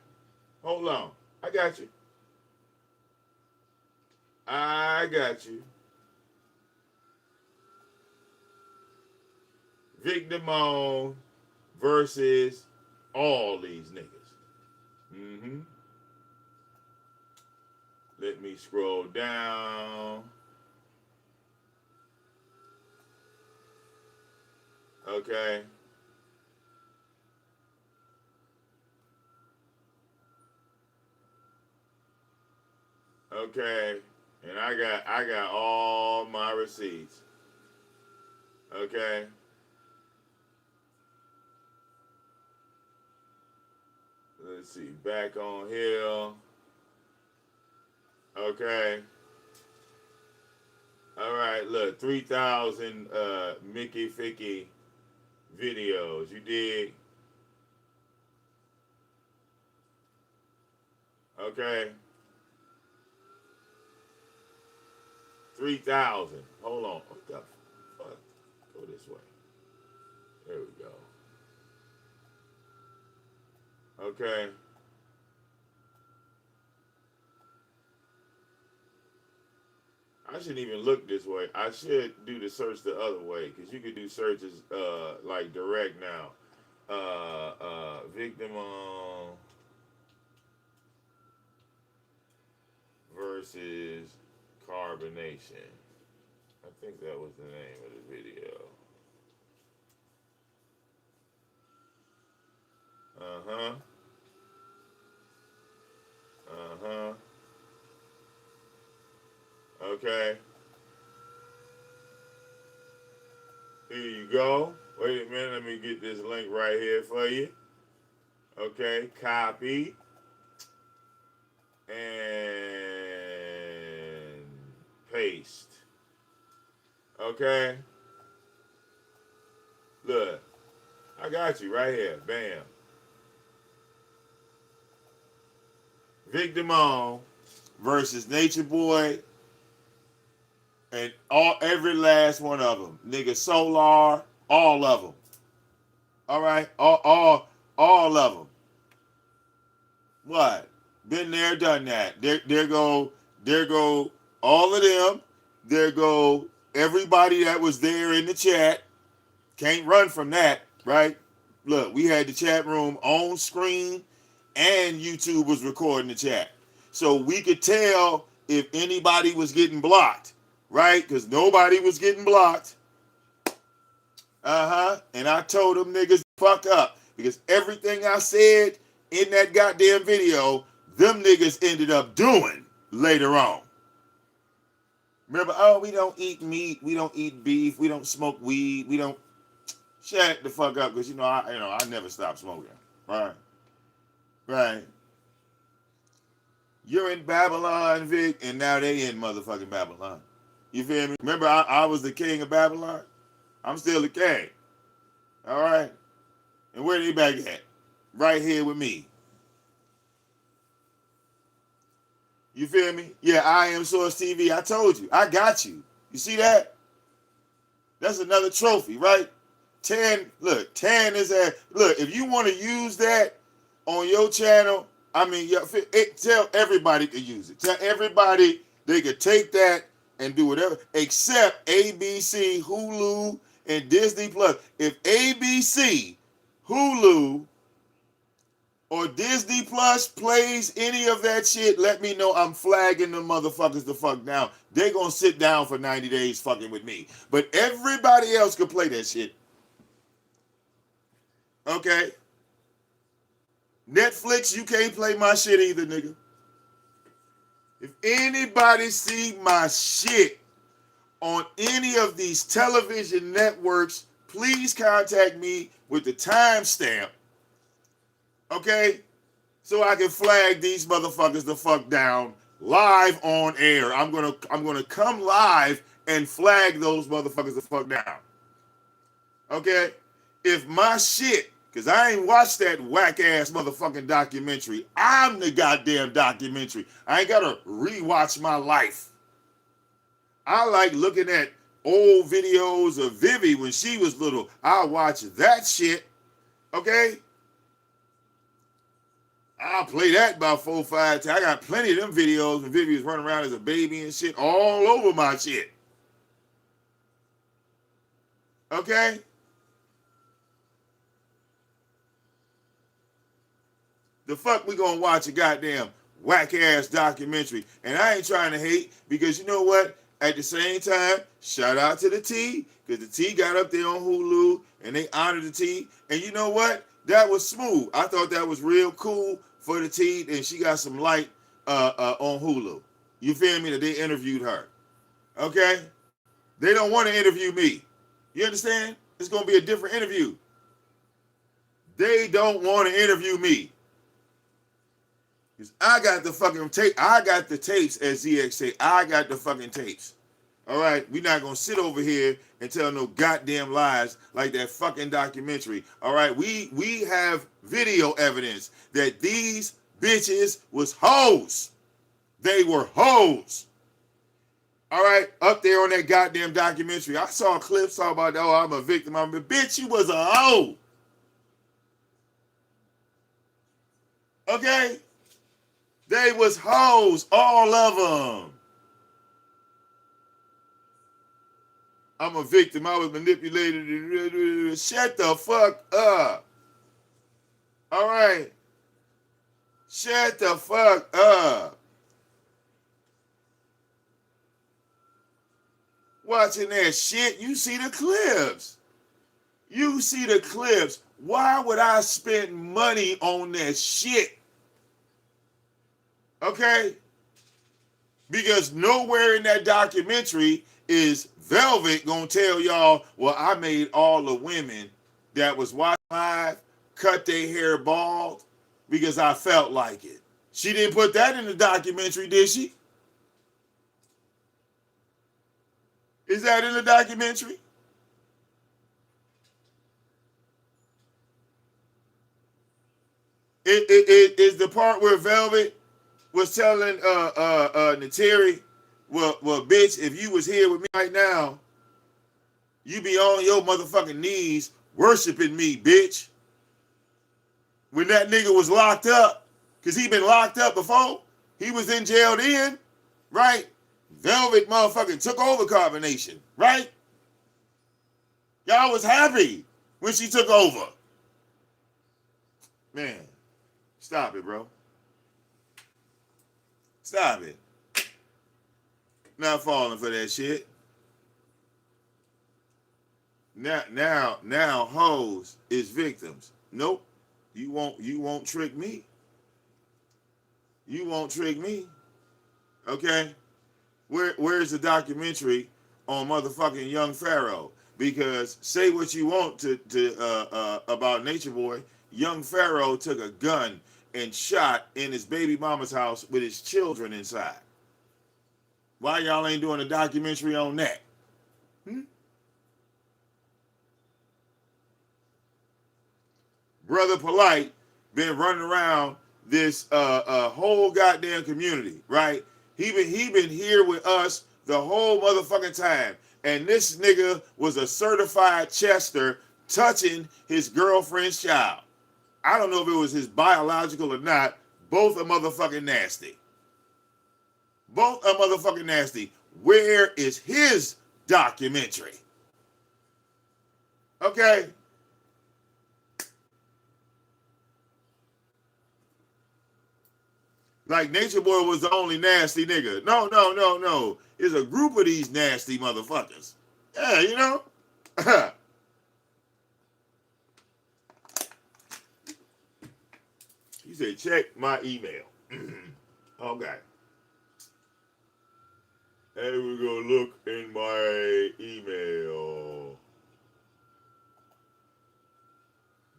Hold on. I got you. I got you. VicDamoane versus all these niggas. Mm-hmm. Let me scroll down. Okay. Okay. And I got all my receipts. Okay. Let's see. Back on here. Okay. All right. Look, 3,000 Mickey Ficky videos. You dig? Okay. 3,000. Hold on. What the fuck? Go this way. There we go. Okay. I shouldn't even look this way. I should do the search the other way because you could do searches like direct now. VicDamoane versus carbonation. I think that was the name of the video. Uh-huh. Uh-huh. Okay. Here you go. Wait a minute. Let me get this link right here for you. Okay. Copy. And paste. Okay. Look. I got you right here. Bam. VicDamoane versus Nature Boy and every last one of them. Nigga Solar, all of them. All right, all of them. What? Been there, done that. There go all of them. There go everybody that was there in the chat. Can't run from that, right? Look, we had the chat room on screen and YouTube was recording the chat. So we could tell if anybody was getting blocked, right? Because nobody was getting blocked. And I told them niggas fuck up. Because everything I said in that goddamn video, them niggas ended up doing later on. Remember, oh, we don't eat meat, we don't eat beef, we don't smoke weed, we don't shut the fuck up, because I never stopped smoking. Right. Right. You're in Babylon, Vic, and now they in motherfucking Babylon. You feel me? Remember, I was the king of Babylon? I'm still the king. All right? And where they back at? Right here with me. You feel me? Yeah, I am Source TV. I told you. I got you. You see that? That's another trophy, right? 10, look, 10 is a, look, if you want to use that on your channel, I mean, tell everybody to use it. Tell everybody they could take that and do whatever, except ABC, Hulu, and Disney Plus. If ABC, Hulu, or Disney Plus plays any of that shit, let me know. I'm flagging them motherfuckers the fuck down. They're going to sit down for 90 days fucking with me. But everybody else can play that shit. Okay? Netflix, you can't play my shit either, nigga. If anybody see my shit on any of these television networks, please contact me with the timestamp, okay? So I can flag these motherfuckers the fuck down live on air. I'm gonna come live and flag those motherfuckers the fuck down. Okay? If my shit, because I ain't watched that whack-ass motherfucking documentary. I'm the goddamn documentary. I ain't got to rewatch my life. I like looking at old videos of Vivi when she was little. I'll watch that shit. Okay? I'll play that about 4 or 5 times. I got plenty of them videos when Vivi was running around as a baby and shit all over my shit. Okay? The fuck we gonna watch a goddamn whack ass documentary? And I ain't trying to hate because you know what? At the same time, shout out to the T because the T got up there on Hulu and they honored the T. And you know what? That was smooth. I thought that was real cool for the T, and she got some light on Hulu. You feel me? That they interviewed her. Okay? They don't want to interview me. You understand? It's gonna be a different interview. They don't want to interview me. Because I got the fucking tape. I got the tapes, as ZX say. I got the fucking tapes. All right? We're not going to sit over here and tell no goddamn lies like that fucking documentary. All right? We have video evidence that these bitches was hoes. They were hoes. All right? Up there on that goddamn documentary. I saw clips talking about, oh, I'm a victim. I'm a bitch. You was a hoe. Okay? They was hoes, all of them. I'm a victim. I was manipulated. Shut the fuck up. All right. Shut the fuck up. Watching that shit, you see the clips. You see the clips. Why would I spend money on that shit? Okay? Because nowhere in that documentary is Velvet gonna tell y'all, well, I made all the women that was watching live cut their hair bald because I felt like it. She didn't put that in the documentary, did she? Is that in the documentary? It is the part where Velvet was telling Nateri, well, bitch, if you was here with me right now, you be on your motherfucking knees worshiping me, bitch. When that nigga was locked up, because he been locked up before, he was in jail then, right? Velvet motherfucking took over Carbonation, right? Y'all was happy when she took over. Man, stop it, bro. Stop it. Not falling for that shit. Now hoes is victims. Nope. You won't trick me. You won't trick me. Okay? Where's the documentary on motherfucking Young Pharaoh? Because say what you want to about Nature Boy, Young Pharaoh took a gun and shot in his baby mama's house with his children inside. Why y'all ain't doing a documentary on that? Hmm? Brother Polite been running around this whole goddamn community, right? He been here with us the whole motherfucking time. And this nigga was a certified Chester touching his girlfriend's child. I don't know if it was his biological or not. Both are motherfucking nasty. Both are motherfucking nasty. Where is his documentary? Okay? Like Nature Boy was the only nasty nigga. No. It's a group of these nasty motherfuckers. Yeah, you know? He said, check my email. Okay. And we're gonna look in my email.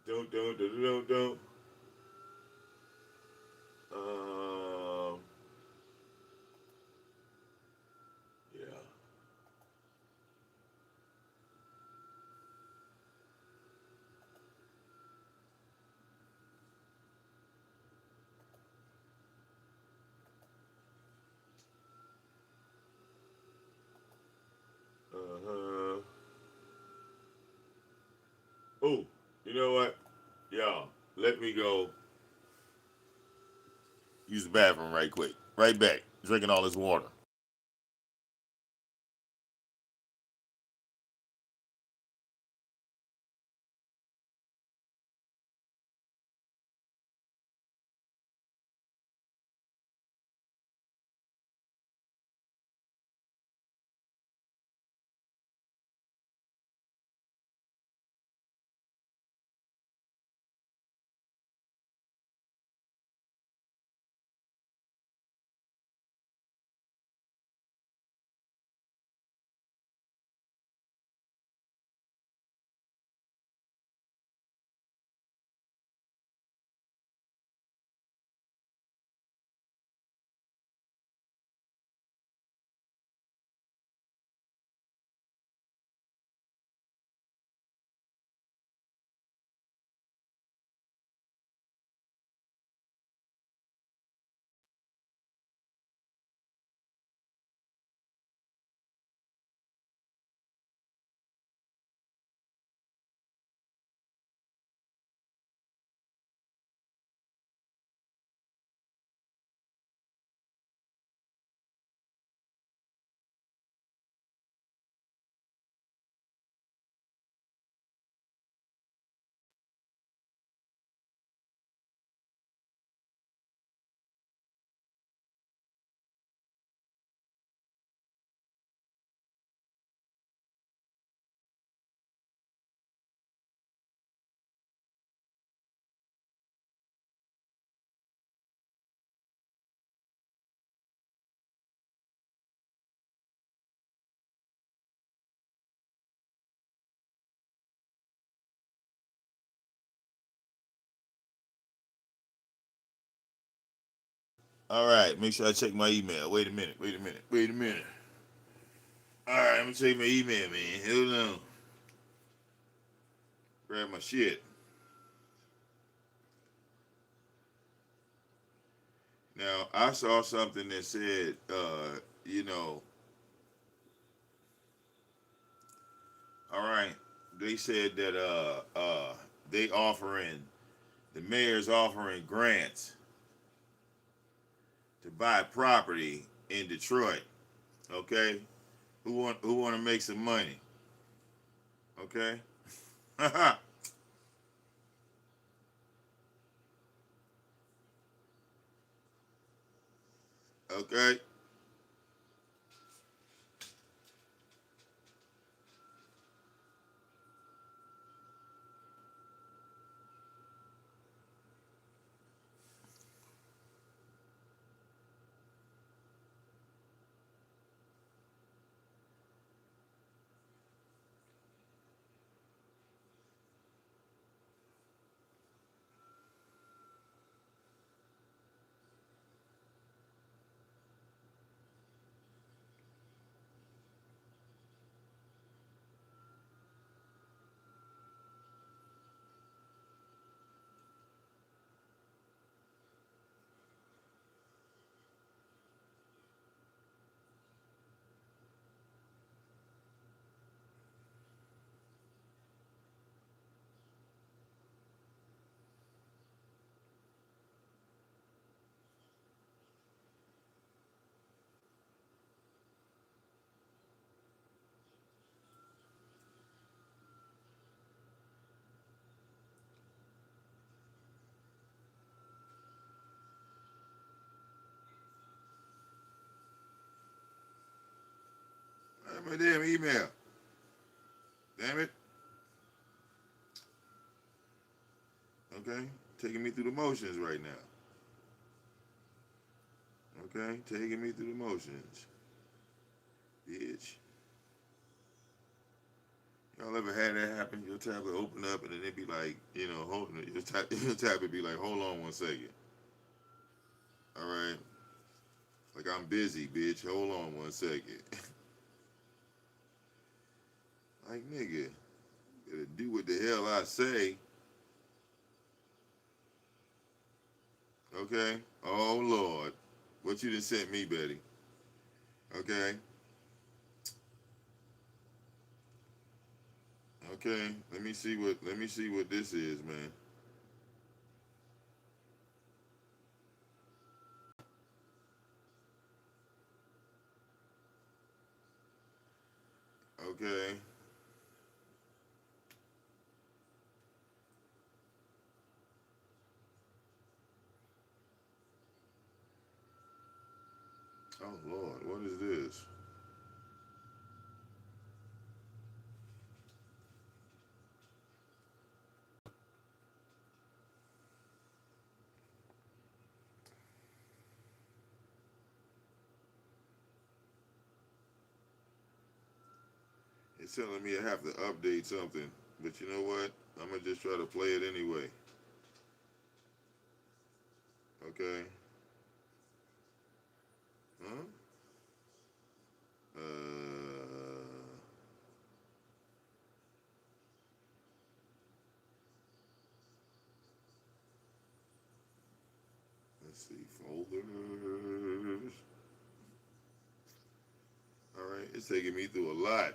Don't. Um, yeah. Uh-huh. Oh, you know what? Y'all, let me go use the bathroom right quick. Right back. Drinking all this water. All right, make sure I check my email. Wait a minute. Wait a minute. Wait a minute. All right, I'm gonna check my email, man. Hold on. Grab my shit. Now I saw something that said, you know, all right. They said that they offering the mayor's offering grants to buy property in Detroit. Okay, who want to make some money? Okay. Okay. My damn email. Damn it. Okay. Taking me through the motions right now. Okay. Taking me through the motions. Bitch. Y'all ever had that happen? Your tablet open up and then it be like, holding it. Your tablet be like, hold on 1 second. All right. Like I'm busy, bitch. Hold on 1 second. Like nigga, better do what the hell I say. Okay. Oh Lord, what you done sent me, Betty? Okay. Okay. Let me see what this is, man. Okay. Oh Lord, what is this? It's telling me I have to update something, but you know what? I'm gonna just try to play it anyway. Okay. Huh? Let's see, folders. All right, it's taking me through a lot.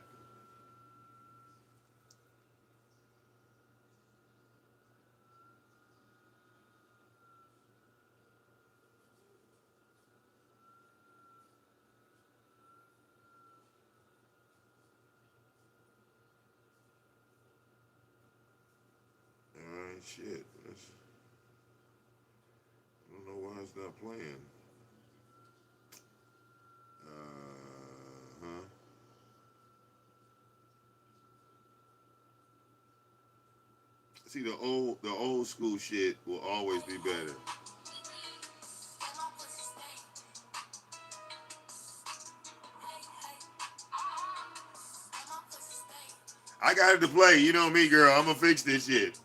All right, shit. I don't know why it's not playing. Huh. See, the old school shit will always be better. I got it to play. You know me, girl. I'm gonna fix this shit.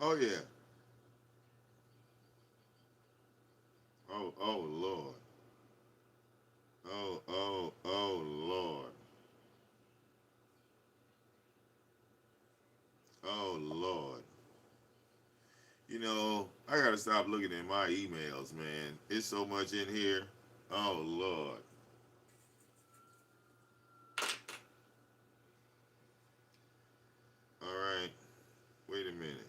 Oh yeah. Oh Lord. Oh Lord. Oh Lord. You know, I gotta stop looking at my emails, man. It's so much in here. Oh Lord. All right. Wait a minute.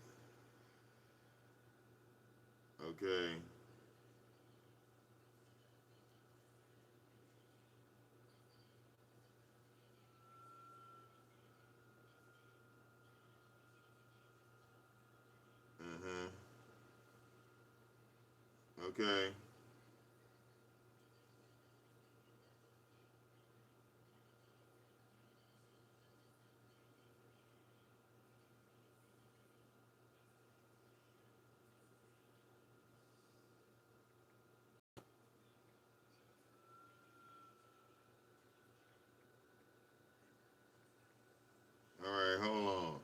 Okay. Uh-huh. Okay. All right, hold on.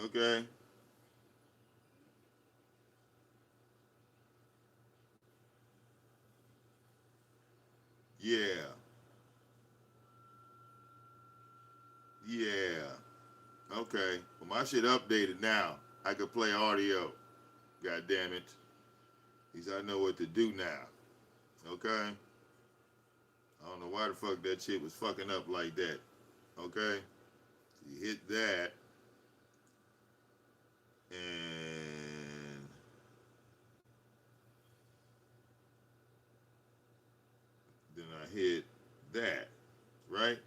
Okay. Yeah. Yeah. Okay. Well, my shit updated now. I could play audio. God damn it. At least I know what to do now. Okay. I don't know why the fuck that shit was fucking up like that. Okay. You hit that, and then I hit that. Right?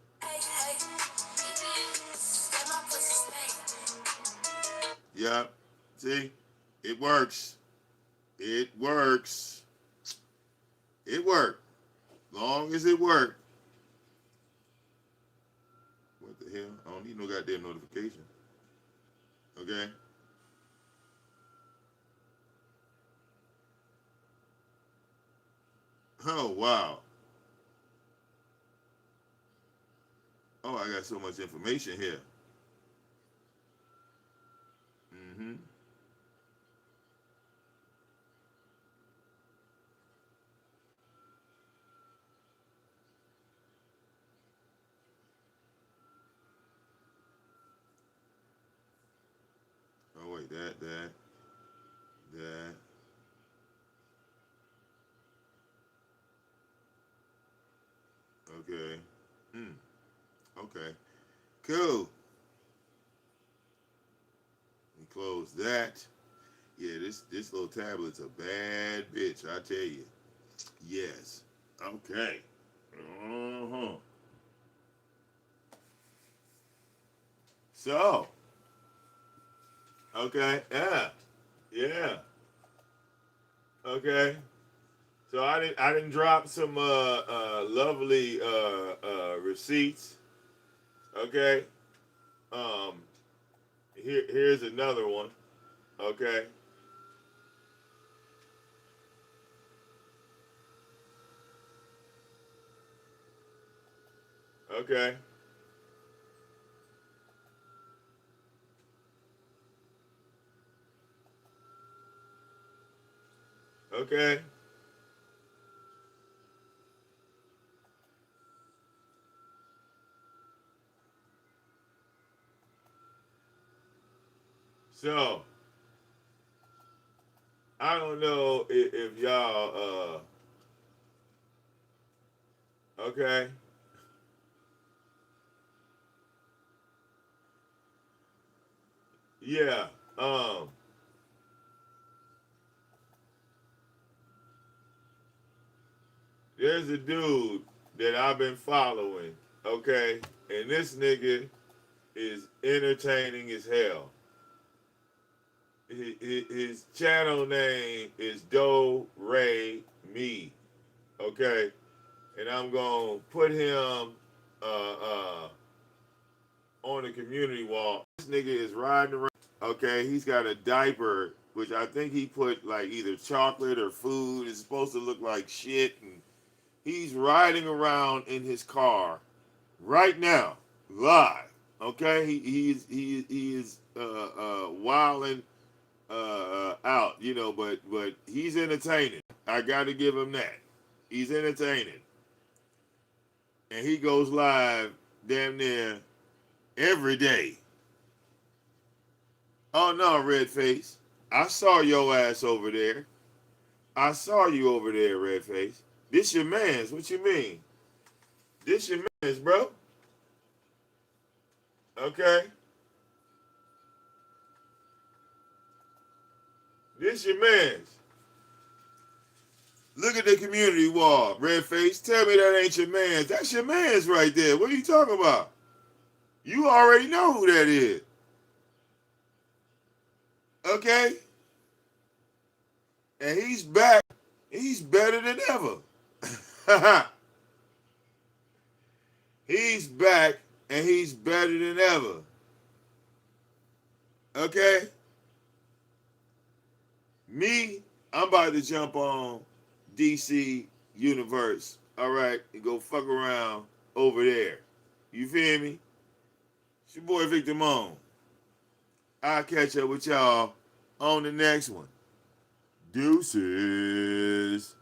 Yep. See? It works. It works. It worked. Long as it worked. What the hell? I don't need no goddamn notification. Okay? Oh, wow. Oh, I got so much information here. Mm-hmm. Oh, wait. That. Okay. Hmm. Okay. Cool. We close that. Yeah, this little tablet's a bad bitch, I tell you. Yes. Okay. Uh-huh. So, okay, yeah. Yeah. Okay. So I didn't drop some lovely receipts. Okay. Um here's another one. Okay. Okay. Okay? So, I don't know if y'all, okay? Yeah. Um, there's a dude that I've been following, okay? And this nigga is entertaining as hell. His channel name is Do Ray Me, okay? And I'm gonna put him on the community wall. This nigga is riding around. Okay, he's got a diaper, which I think he put like either chocolate or food. It's supposed to look like shit, and he's riding around in his car right now, live. Okay, he is wilding out, you know, but he's entertaining. I got to give him that. He's entertaining, and he goes live damn near every day. Oh no, red face. I saw your ass over there. I saw you over there, red face. This your man's. What you mean? This your man's, bro. Okay. This your man's. Look at the community wall, red face. Tell me that ain't your man's. That's your man's right there. What are you talking about? You already know who that is. Okay? And he's back. He's better than ever. He's back and he's better than ever. Okay? Me, I'm about to jump on DC Universe. All right, and go fuck around over there. You feel me? It's your boy VicDamoane. I'll catch up with y'all on the next one. Deuces.